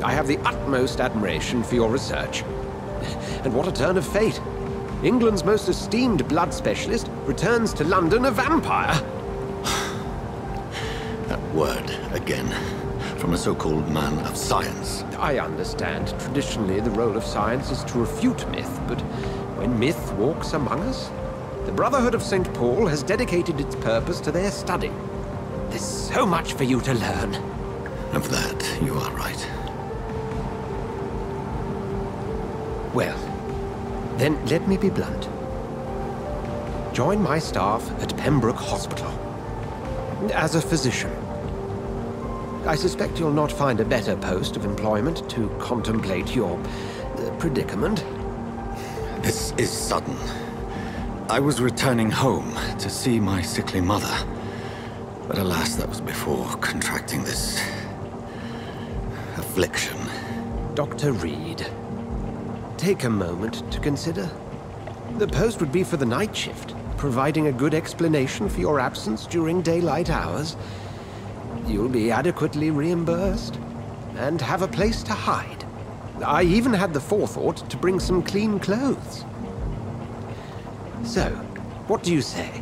I have the utmost admiration for your research. And what a turn of fate. England's most esteemed blood specialist returns to London a vampire. That word, again. From a so-called man of science. I understand. Traditionally, the role of science is to refute myth, but when myth walks among us, the Brotherhood of St. Paul has dedicated its purpose to their study. There's so much for you to learn. Of that, you are right. Well, then let me be blunt. Join my staff at Pembroke Hospital. As a physician. I suspect you'll not find a better post of employment to contemplate your predicament. This is sudden. I was returning home to see my sickly mother. But alas, that was before contracting this affliction. Dr. Reed, take a moment to consider. The post would be for the night shift, providing a good explanation for your absence during daylight hours. You'll be adequately reimbursed and have a place to hide. I even had the forethought to bring some clean clothes. So, what do you say?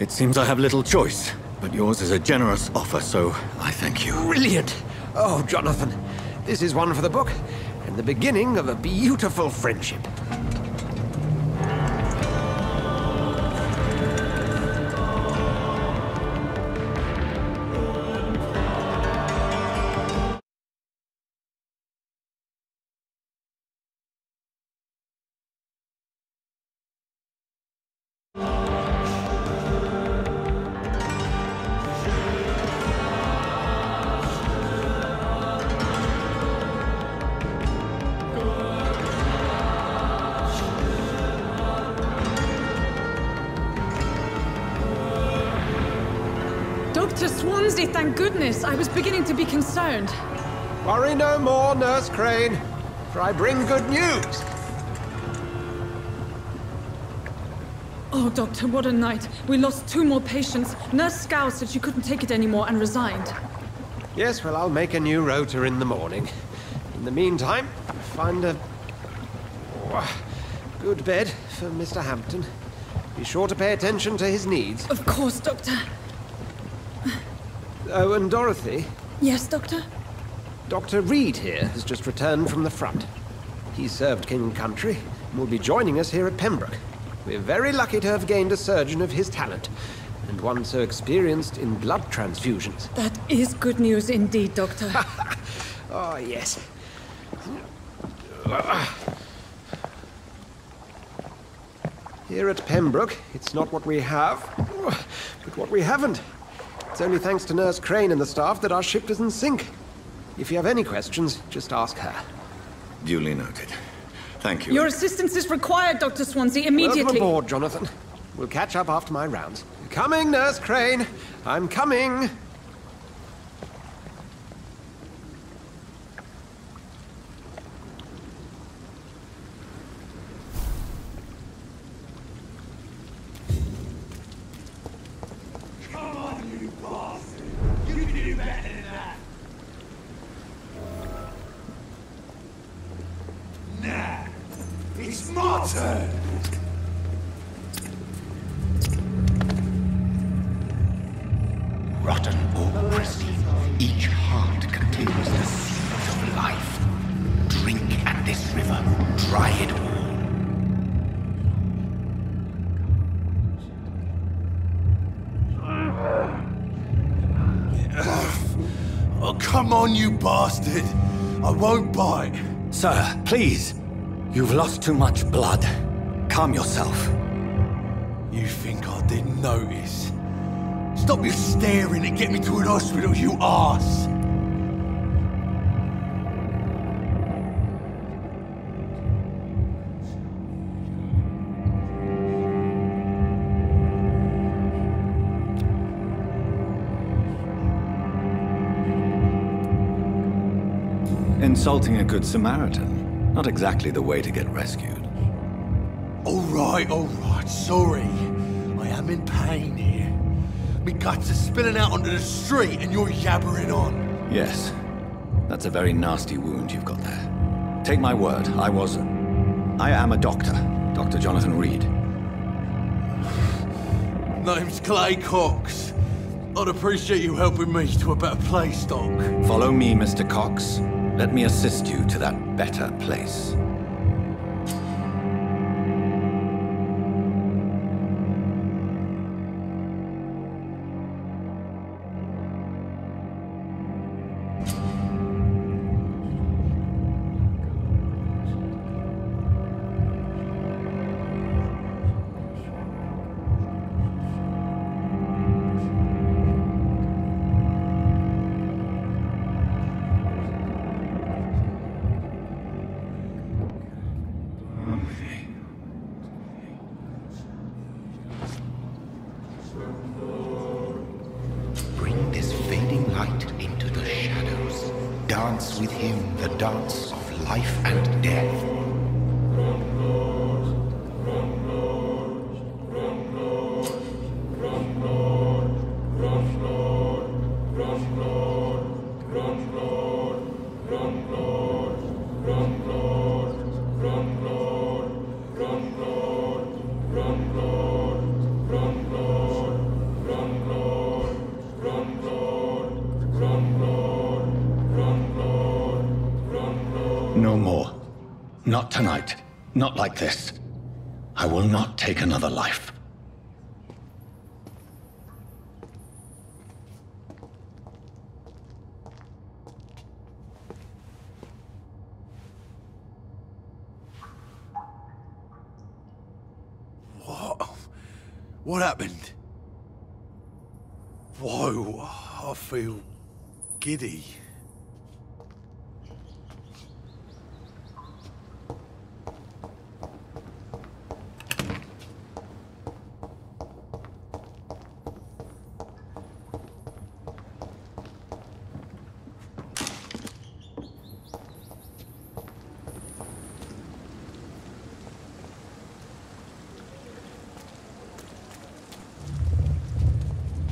It seems I have little choice, but yours is a generous offer, so I thank you. Brilliant! Oh, Jonathan, this is one for the book, and the beginning of a beautiful friendship. Dr. Swansea, thank goodness. I was beginning to be concerned. Worry no more, Nurse Crane, for I bring good news. Oh, Doctor, what a night. We lost 2 more patients. Nurse Scow said she couldn't take it anymore and resigned. Yes, well, I'll make a new rota in the morning. In the meantime, find a good bed for Mr. Hampton. Be sure to pay attention to his needs. Of course, Doctor. Oh, and Dorothy? Yes, Doctor? Dr. Reed here has just returned from the front. He served King and Country and will be joining us here at Pembroke. We're very lucky to have gained a surgeon of his talent, and one so experienced in blood transfusions. That is good news indeed, Doctor. Oh, yes. Here at Pembroke, it's not what we have, but what we haven't. It's only thanks to Nurse Crane and the staff that our ship doesn't sink. If you have any questions, just ask her. Duly noted. Thank you. Your assistance is required, Dr. Swansea, immediately. Welcome aboard, Jonathan. We'll catch up after my rounds. Coming, Nurse Crane. I'm coming. Come on, you bastard! You can do better than that! Nah, it's my turn! Rotten or pristine, each heart contains the seed of life. Drink at this river, try it all. Oh, come on, you bastard! I won't bite. Sir, please. You've lost too much blood. Calm yourself. You think I didn't notice? Stop your staring and get me to an hospital, you arse! Insulting a good Samaritan. Not exactly the way to get rescued. All right, sorry. I am in pain here. Me guts are spilling out onto the street and you're yabbering on. Yes. That's a very nasty wound you've got there. Take my word, I am a doctor. Dr. Jonathan Reed. Name's Clay Cox. I'd appreciate you helping me to a better place, Doc. Follow me, Mr. Cox. Let me assist you to that better place. dance with him the dance of life and death. No more. Not tonight. Not like this. I will not take another life. What happened? Whoa, I feel giddy.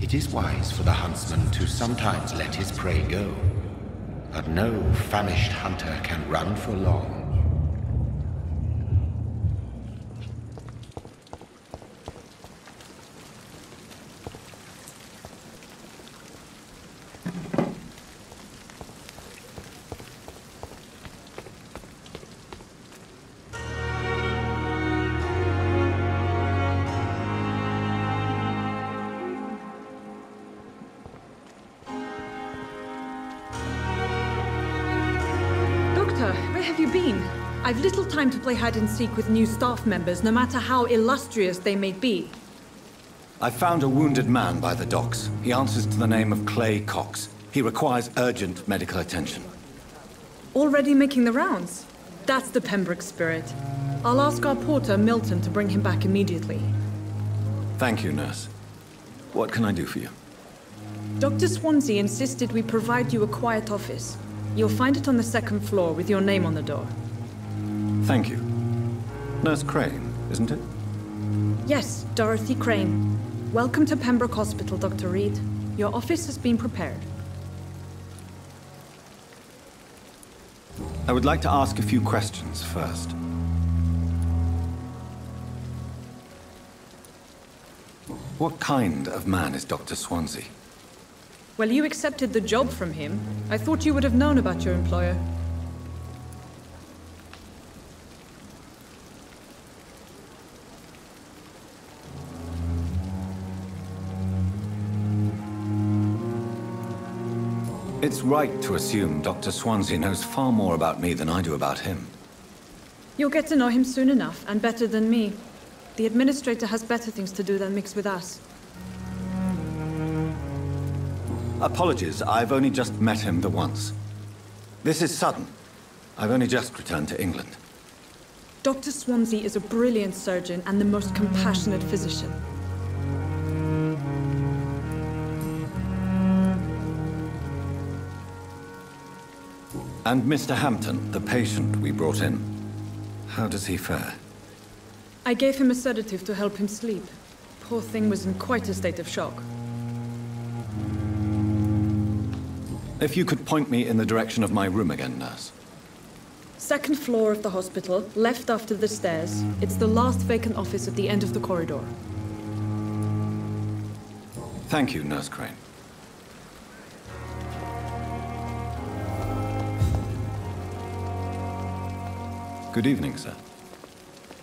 It is wise for the huntsman to sometimes let his prey go, but no famished hunter can run for long. I've little time to play hide and seek with new staff members, no matter how illustrious they may be. I found a wounded man by the docks. He answers to the name of Clay Cox. He requires urgent medical attention. Already making the rounds? That's the Pembroke spirit. I'll ask our porter, Milton, to bring him back immediately. Thank you, nurse. What can I do for you? Dr. Swansea insisted we provide you a quiet office. You'll find it on the second floor with your name on the door. Thank you. Nurse Crane, isn't it? Yes, Dorothy Crane. Welcome to Pembroke Hospital, Dr. Reed. Your office has been prepared. I would like to ask a few questions first. What kind of man is Dr. Swansea? Well, you accepted the job from him. I thought you would have known about your employer. It's right to assume Dr. Swansea knows far more about me than I do about him. You'll get to know him soon enough, and better than me. The administrator has better things to do than mix with us. Apologies, I've only just met him the once. This is sudden. I've only just returned to England. Dr. Swansea is a brilliant surgeon and the most compassionate physician. And Mr. Hampton, the patient we brought in, how does he fare? I gave him a sedative to help him sleep. Poor thing was in quite a state of shock. If you could point me in the direction of my room again, nurse. Second floor of the hospital, left after the stairs. It's the last vacant office at the end of the corridor. Thank you, Nurse Crane. Good evening, sir.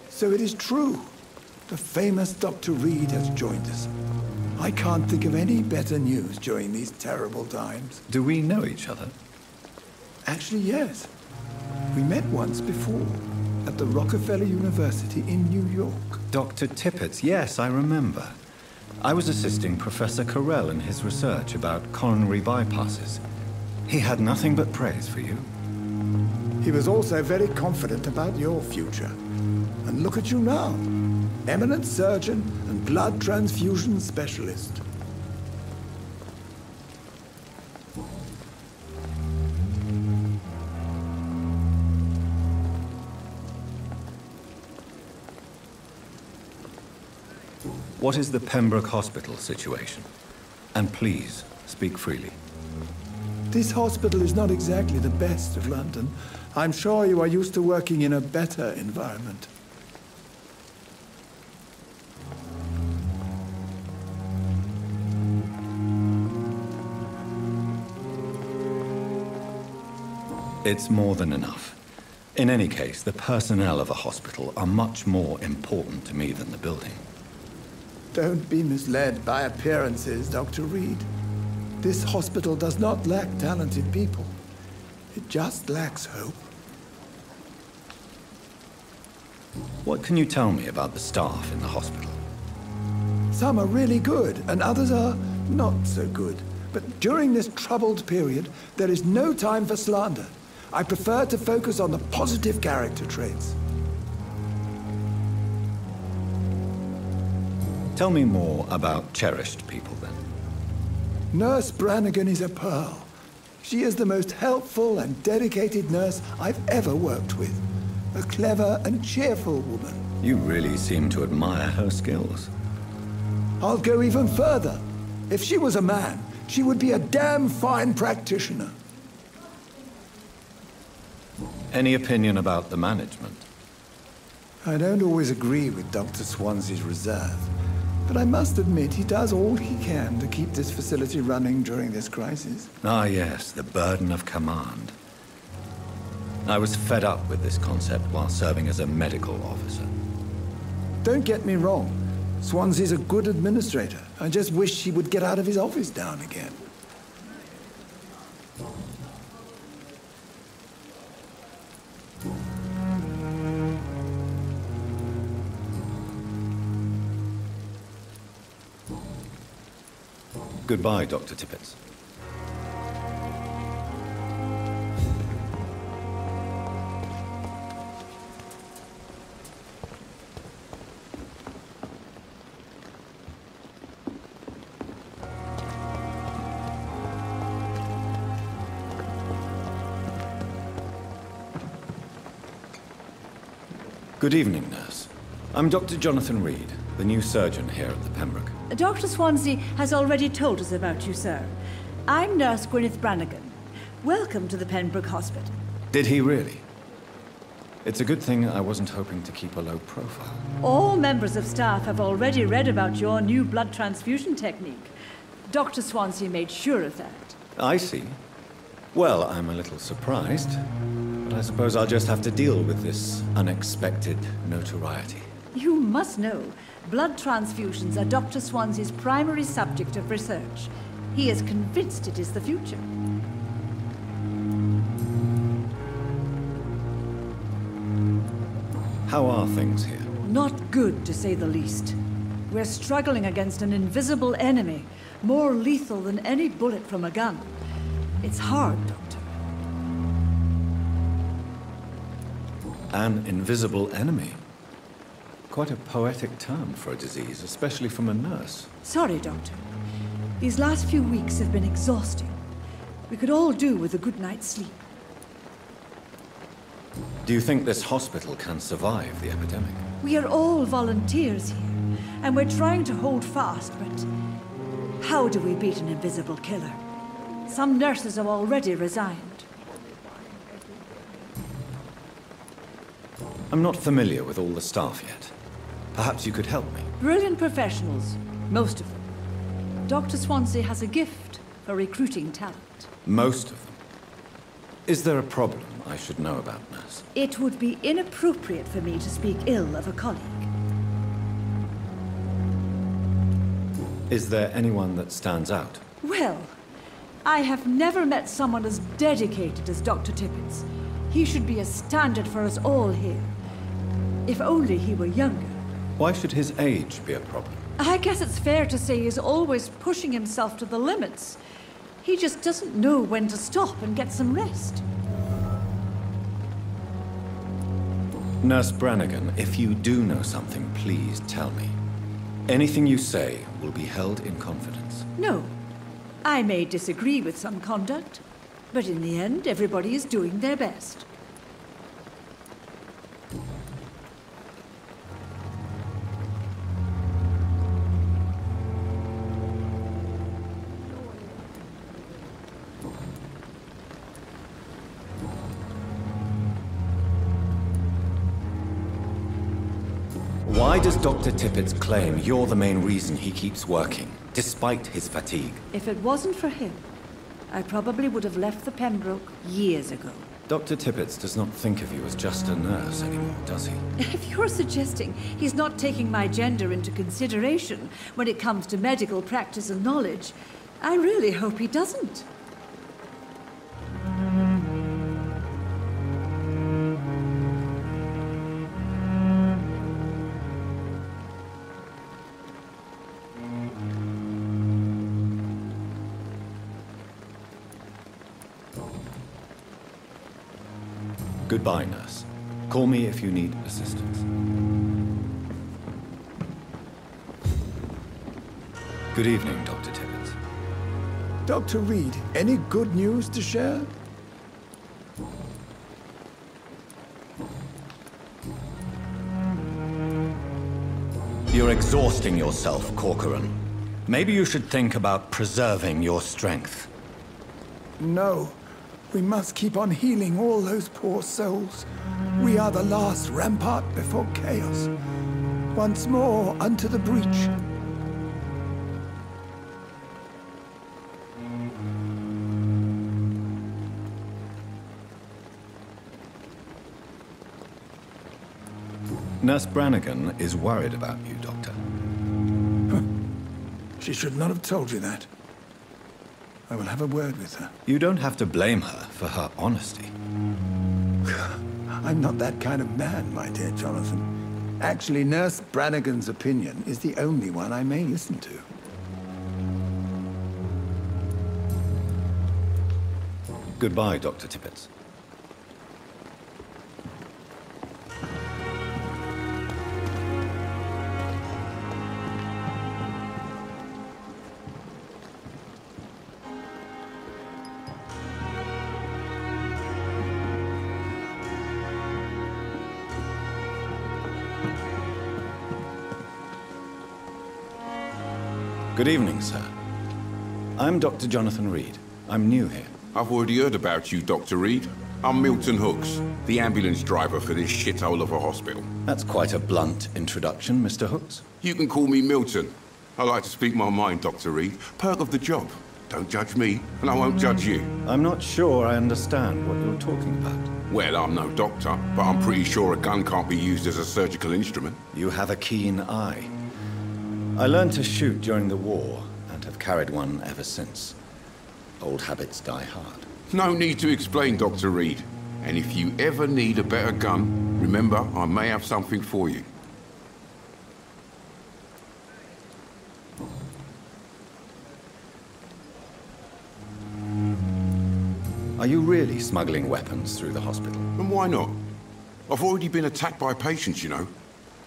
So it is true. The famous Dr. Reed has joined us. I can't think of any better news during these terrible times. Do we know each other? Actually, yes. We met once before, at the Rockefeller University in New York. Dr. Tippett, yes, I remember. I was assisting Professor Carell in his research about coronary bypasses. He had nothing but praise for you. He was also very confident about your future. And look at you now. Eminent surgeon and blood transfusion specialist. What is the Pembroke Hospital situation? And please, speak freely. This hospital is not exactly the best of London. I'm sure you are used to working in a better environment. It's more than enough. In any case, the personnel of a hospital are much more important to me than the building. Don't be misled by appearances, Dr. Reed. This hospital does not lack talented people. It just lacks hope. What can you tell me about the staff in the hospital? Some are really good, and others are not so good. But during this troubled period, there is no time for slander. I prefer to focus on the positive character traits. Tell me more about cherished people, then. Nurse Brannigan is a pearl. She is the most helpful and dedicated nurse I've ever worked with. A clever and cheerful woman. You really seem to admire her skills. I'll go even further. If she was a man, she would be a damn fine practitioner. Any opinion about the management? I don't always agree with Dr. Swansea's reserve, but I must admit he does all he can to keep this facility running during this crisis. Ah, yes, the burden of command. I was fed up with this concept while serving as a medical officer. Don't get me wrong. Swansea's a good administrator. I just wish he would get out of his office down again. Goodbye, Dr. Tippett. Good evening, nurse. I'm Dr. Jonathan Reed, the new surgeon here at the Pembroke. Dr. Swansea has already told us about you, sir. I'm Nurse Gwyneth Brannigan. Welcome to the Pembroke Hospital. Did he really? It's a good thing I wasn't hoping to keep a low profile. All members of staff have already read about your new blood transfusion technique. Dr. Swansea made sure of that. I see. Well, I'm a little surprised, but I suppose I'll just have to deal with this unexpected notoriety. You must know, blood transfusions are Dr. Swansea's primary subject of research. He is convinced it is the future. How are things here? Not good, to say the least. We're struggling against an invisible enemy, more lethal than any bullet from a gun. It's hard, Doctor. An invisible enemy? Quite a poetic term for a disease, especially from a nurse. Sorry, Doctor. These last few weeks have been exhausting. We could all do with a good night's sleep. Do you think this hospital can survive the epidemic? We are all volunteers here, and we're trying to hold fast, but how do we beat an invisible killer? Some nurses have already resigned. I'm not familiar with all the staff yet. Perhaps you could help me. Brilliant professionals, most of them. Dr. Swansea has a gift for recruiting talent. Most of them? Is there a problem I should know about, nurse? It would be inappropriate for me to speak ill of a colleague. Is there anyone that stands out? Well, I have never met someone as dedicated as Dr. Tippett. He should be a standard for us all here. If only he were younger. Why should his age be a problem? I guess it's fair to say he's always pushing himself to the limits. He just doesn't know when to stop and get some rest. Nurse Brannigan, if you do know something, please tell me. Anything you say will be held in confidence. No. I may disagree with some conduct, but in the end, everybody is doing their best. Why does Dr. Tippett's claim you're the main reason he keeps working, despite his fatigue? If it wasn't for him, I probably would have left the Pembroke years ago. Dr. Tippett does not think of you as just a nurse anymore, does he? If you're suggesting he's not taking my gender into consideration when it comes to medical practice and knowledge, I really hope he doesn't. Goodbye, nurse. Call me if you need assistance. Good evening, Dr. Tippett. Dr. Reed, any good news to share? You're exhausting yourself, Corcoran. Maybe you should think about preserving your strength. No. We must keep on healing all those poor souls. We are the last rampart before chaos. Once more, unto the breach. Nurse Brannigan is worried about you, Doctor. She should not have told you that. I will have a word with her. You don't have to blame her for her honesty. I'm not that kind of man, my dear Jonathan. Actually, Nurse Brannigan's opinion is the only one I may listen to. Goodbye, Dr. Tippett. Good evening, sir. I'm Dr. Jonathan Reed. I'm new here. I've already heard about you, Dr. Reed. I'm Milton Hooks, the ambulance driver for this shithole of a hospital. That's quite a blunt introduction, Mr. Hooks. You can call me Milton. I like to speak my mind, Dr. Reed. Perk of the job. Don't judge me, and I won't judge you. I'm not sure I understand what you're talking about. Well, I'm no doctor, but I'm pretty sure a gun can't be used as a surgical instrument. You have a keen eye. I learned to shoot during the war, and have carried one ever since. Old habits die hard. No need to explain, Dr. Reed. And if you ever need a better gun, remember, I may have something for you. Are you really smuggling weapons through the hospital? And why not? I've already been attacked by patients, you know.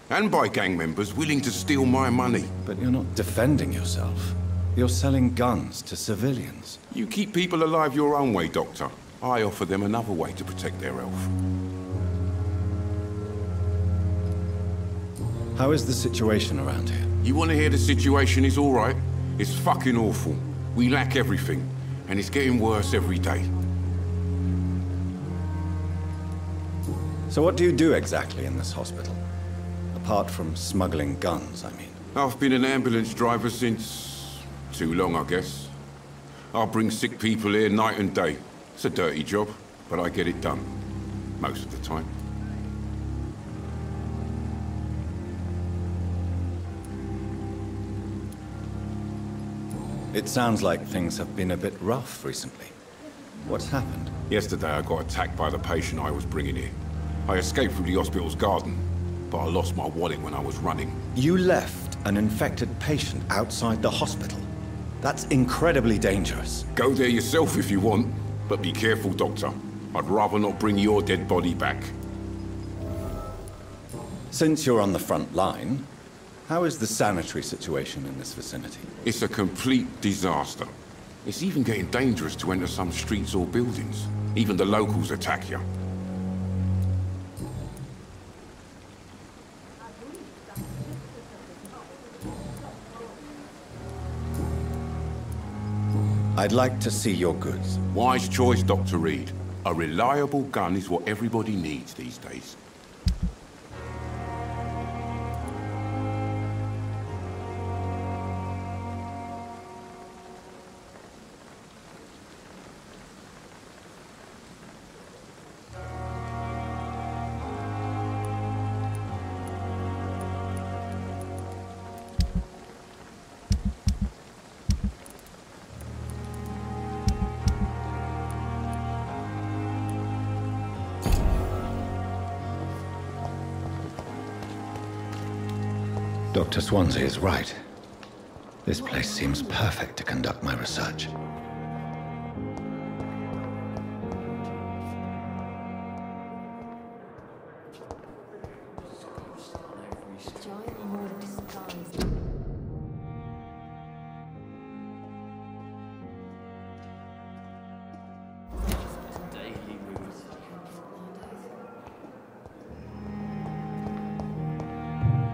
And by gang members willing to steal my money. But you're not defending yourself. You're selling guns to civilians. You keep people alive your own way, Doctor. I offer them another way to protect their health. How is the situation around here? You want to hear the situation is all right? It's fucking awful. We lack everything. And it's getting worse every day. So what do you do exactly in this hospital? Apart from smuggling guns, I mean. I've been an ambulance driver since... too long, I guess. I bring sick people here night and day. It's a dirty job, but I get it done. Most of the time. It sounds like things have been a bit rough recently. What's happened? Yesterday I got attacked by the patient I was bringing here. I escaped through the hospital's garden, but I lost my wallet when I was running. You left an infected patient outside the hospital? That's incredibly dangerous. Go there yourself if you want, but be careful, Doctor. I'd rather not bring your dead body back. Since you're on the front line, how is the sanitary situation in this vicinity? It's a complete disaster. It's even getting dangerous to enter some streets or buildings. Even the locals attack you. I'd like to see your goods. Wise choice, Dr. Reed. A reliable gun is what everybody needs these days. Dr. Swansea is right. This place seems perfect to conduct my research.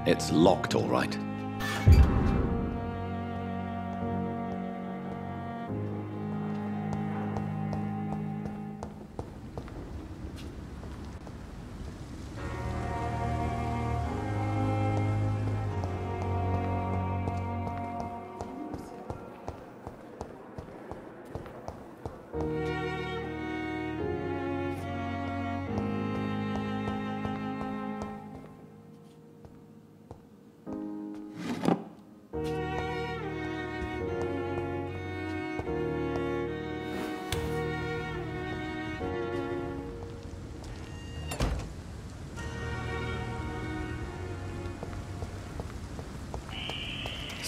It's locked, all right.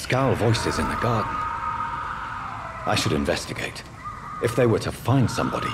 Scowl voices in the garden. I should investigate. If they were to find somebody.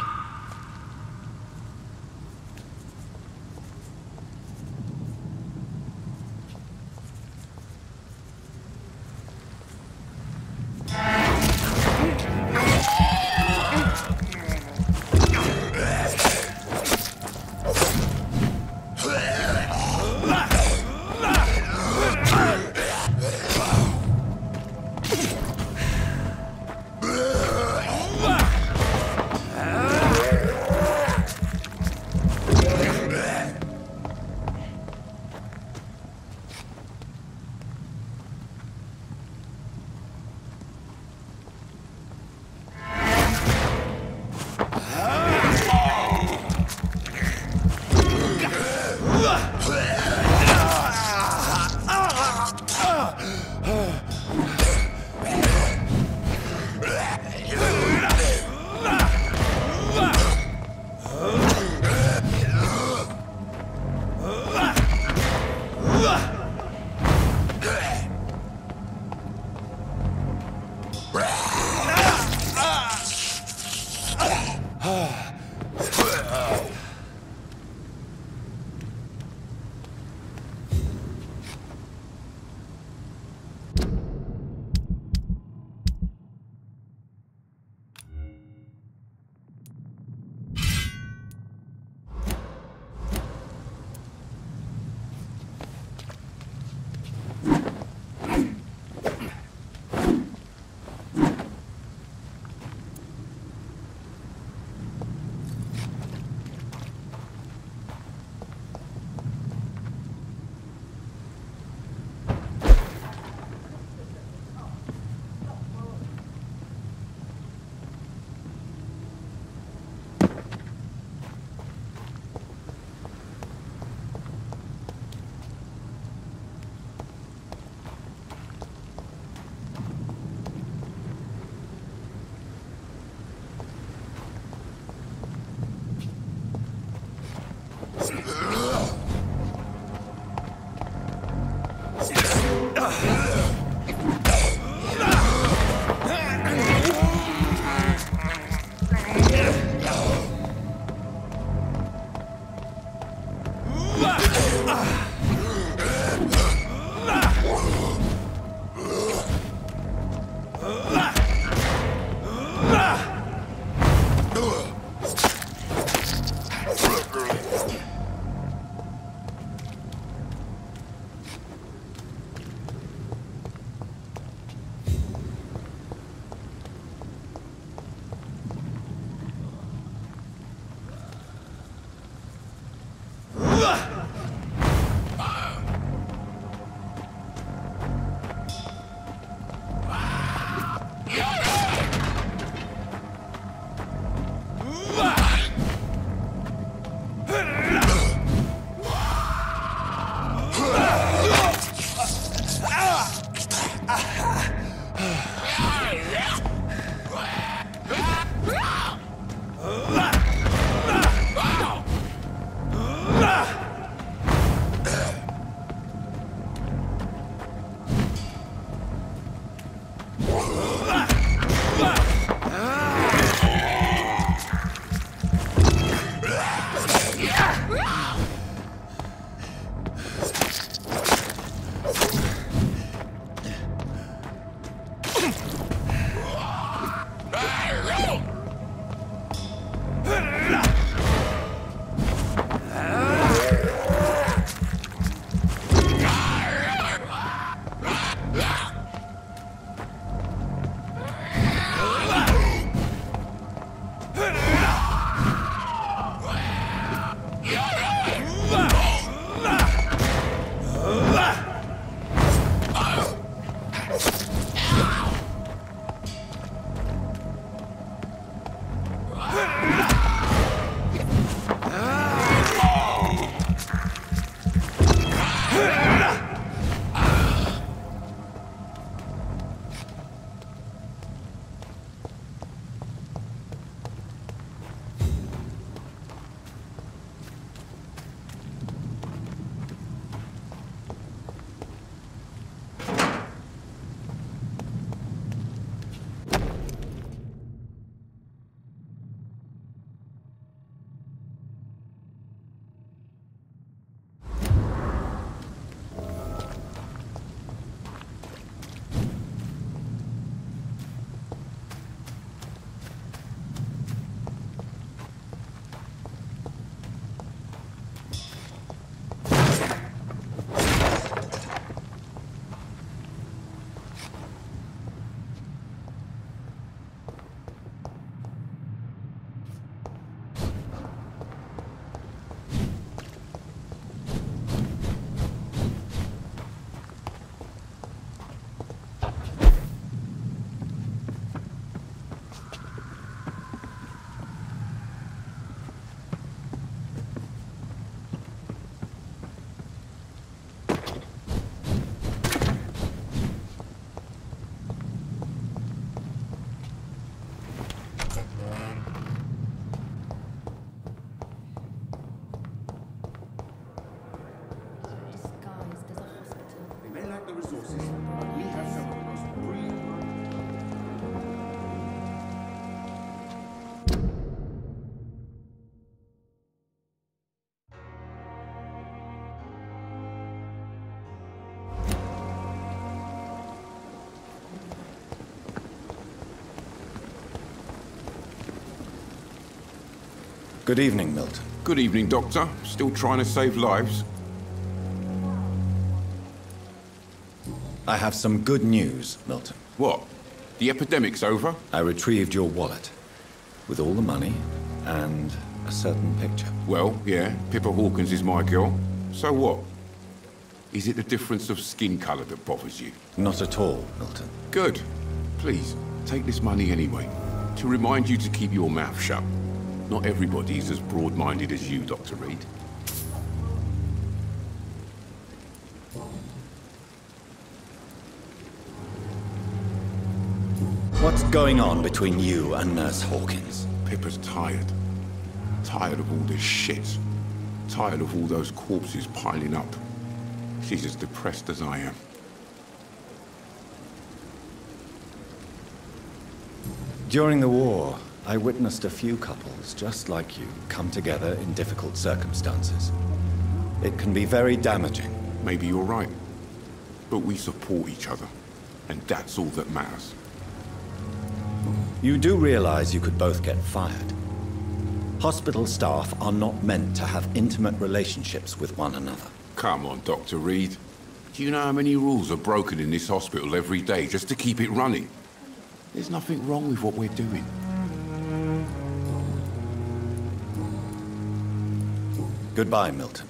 Good evening, Milton. Good evening, Doctor. Still trying to save lives? I have some good news, Milton. What? The epidemic's over? I retrieved your wallet, with all the money and a certain picture. Well, yeah, Pippa Hawkins is my girl. So what? Is it the difference of skin colour that bothers you? Not at all, Milton. Good. Please, take this money anyway. To remind you to keep your mouth shut. Not everybody's as broad-minded as you, Dr. Reed. What's going on between you and Nurse Hawkins? Pippa's tired. Tired of all this shit. Tired of all those corpses piling up. She's as depressed as I am. During the war, I witnessed a few couples, just like you, come together in difficult circumstances. It can be very damaging. Maybe you're right. But we support each other. And that's all that matters. You do realize you could both get fired. Hospital staff are not meant to have intimate relationships with one another. Come on, Dr. Reed. Do you know how many rules are broken in this hospital every day just to keep it running? There's nothing wrong with what we're doing. Goodbye, Milton.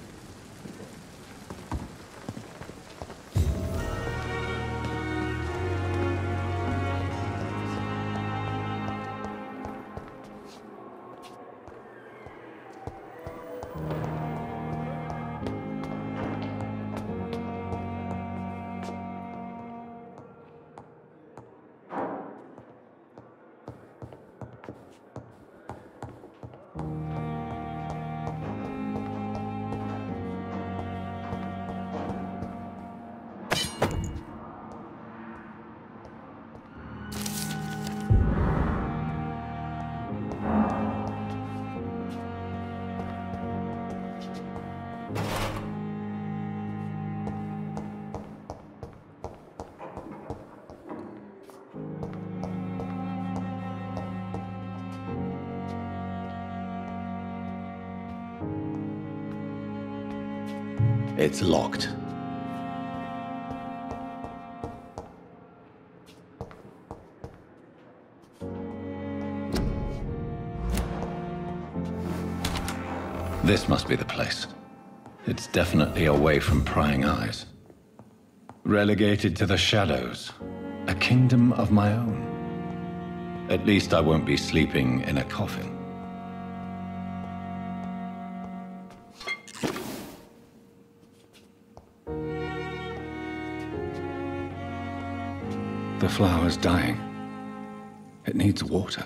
It's locked. This must be the place. It's definitely away from prying eyes. Relegated to the shadows. A kingdom of my own. At least I won't be sleeping in a coffin. The flower's dying. It needs water.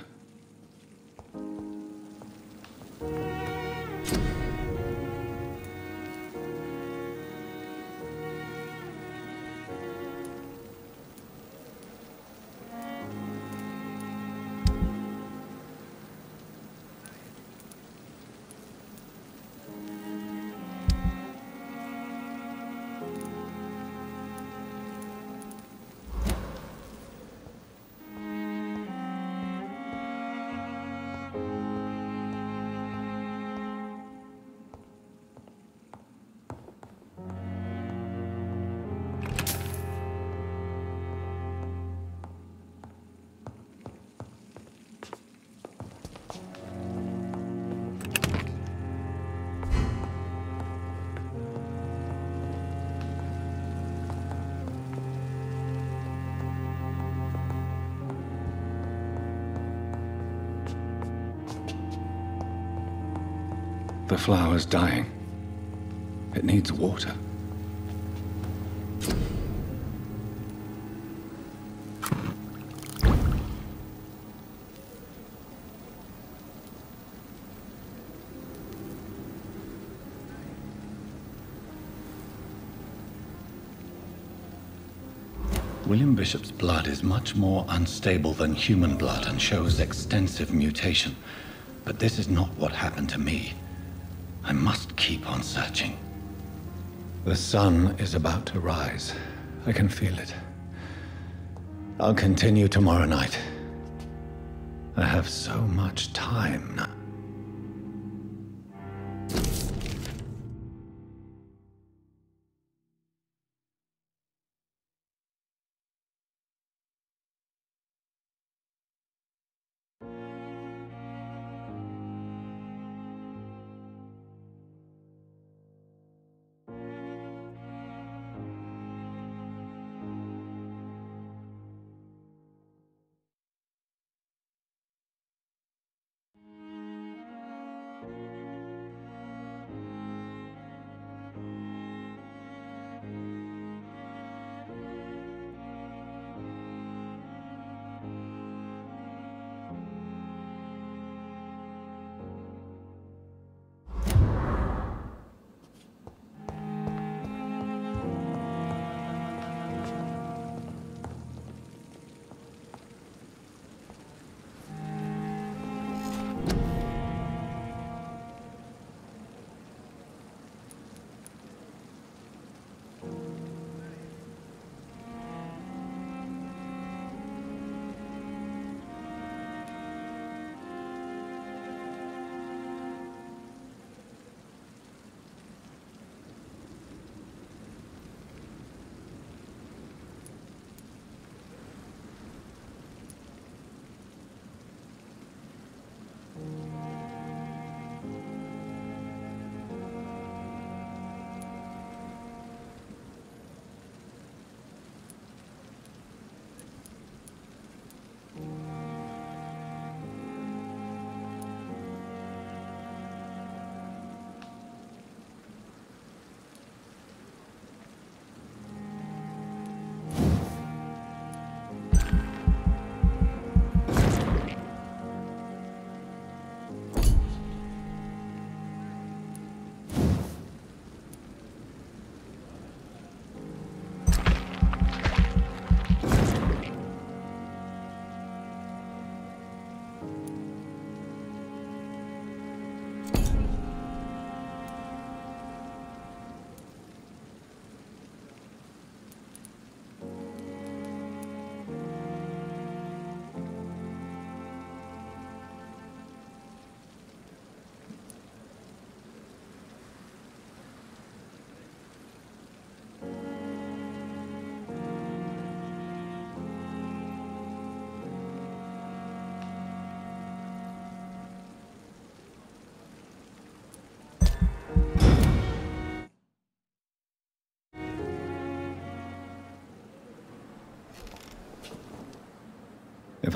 The flower's dying. It needs water. William Bishop's blood is much more unstable than human blood and shows extensive mutation. But this is not what happened to me. I must keep on searching. The sun is about to rise. I can feel it. I'll continue tomorrow night. I have so much time now.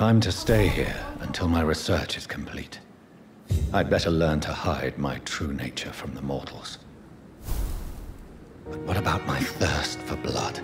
If I'm to stay here until my research is complete, I'd better learn to hide my true nature from the mortals. But what about my thirst for blood?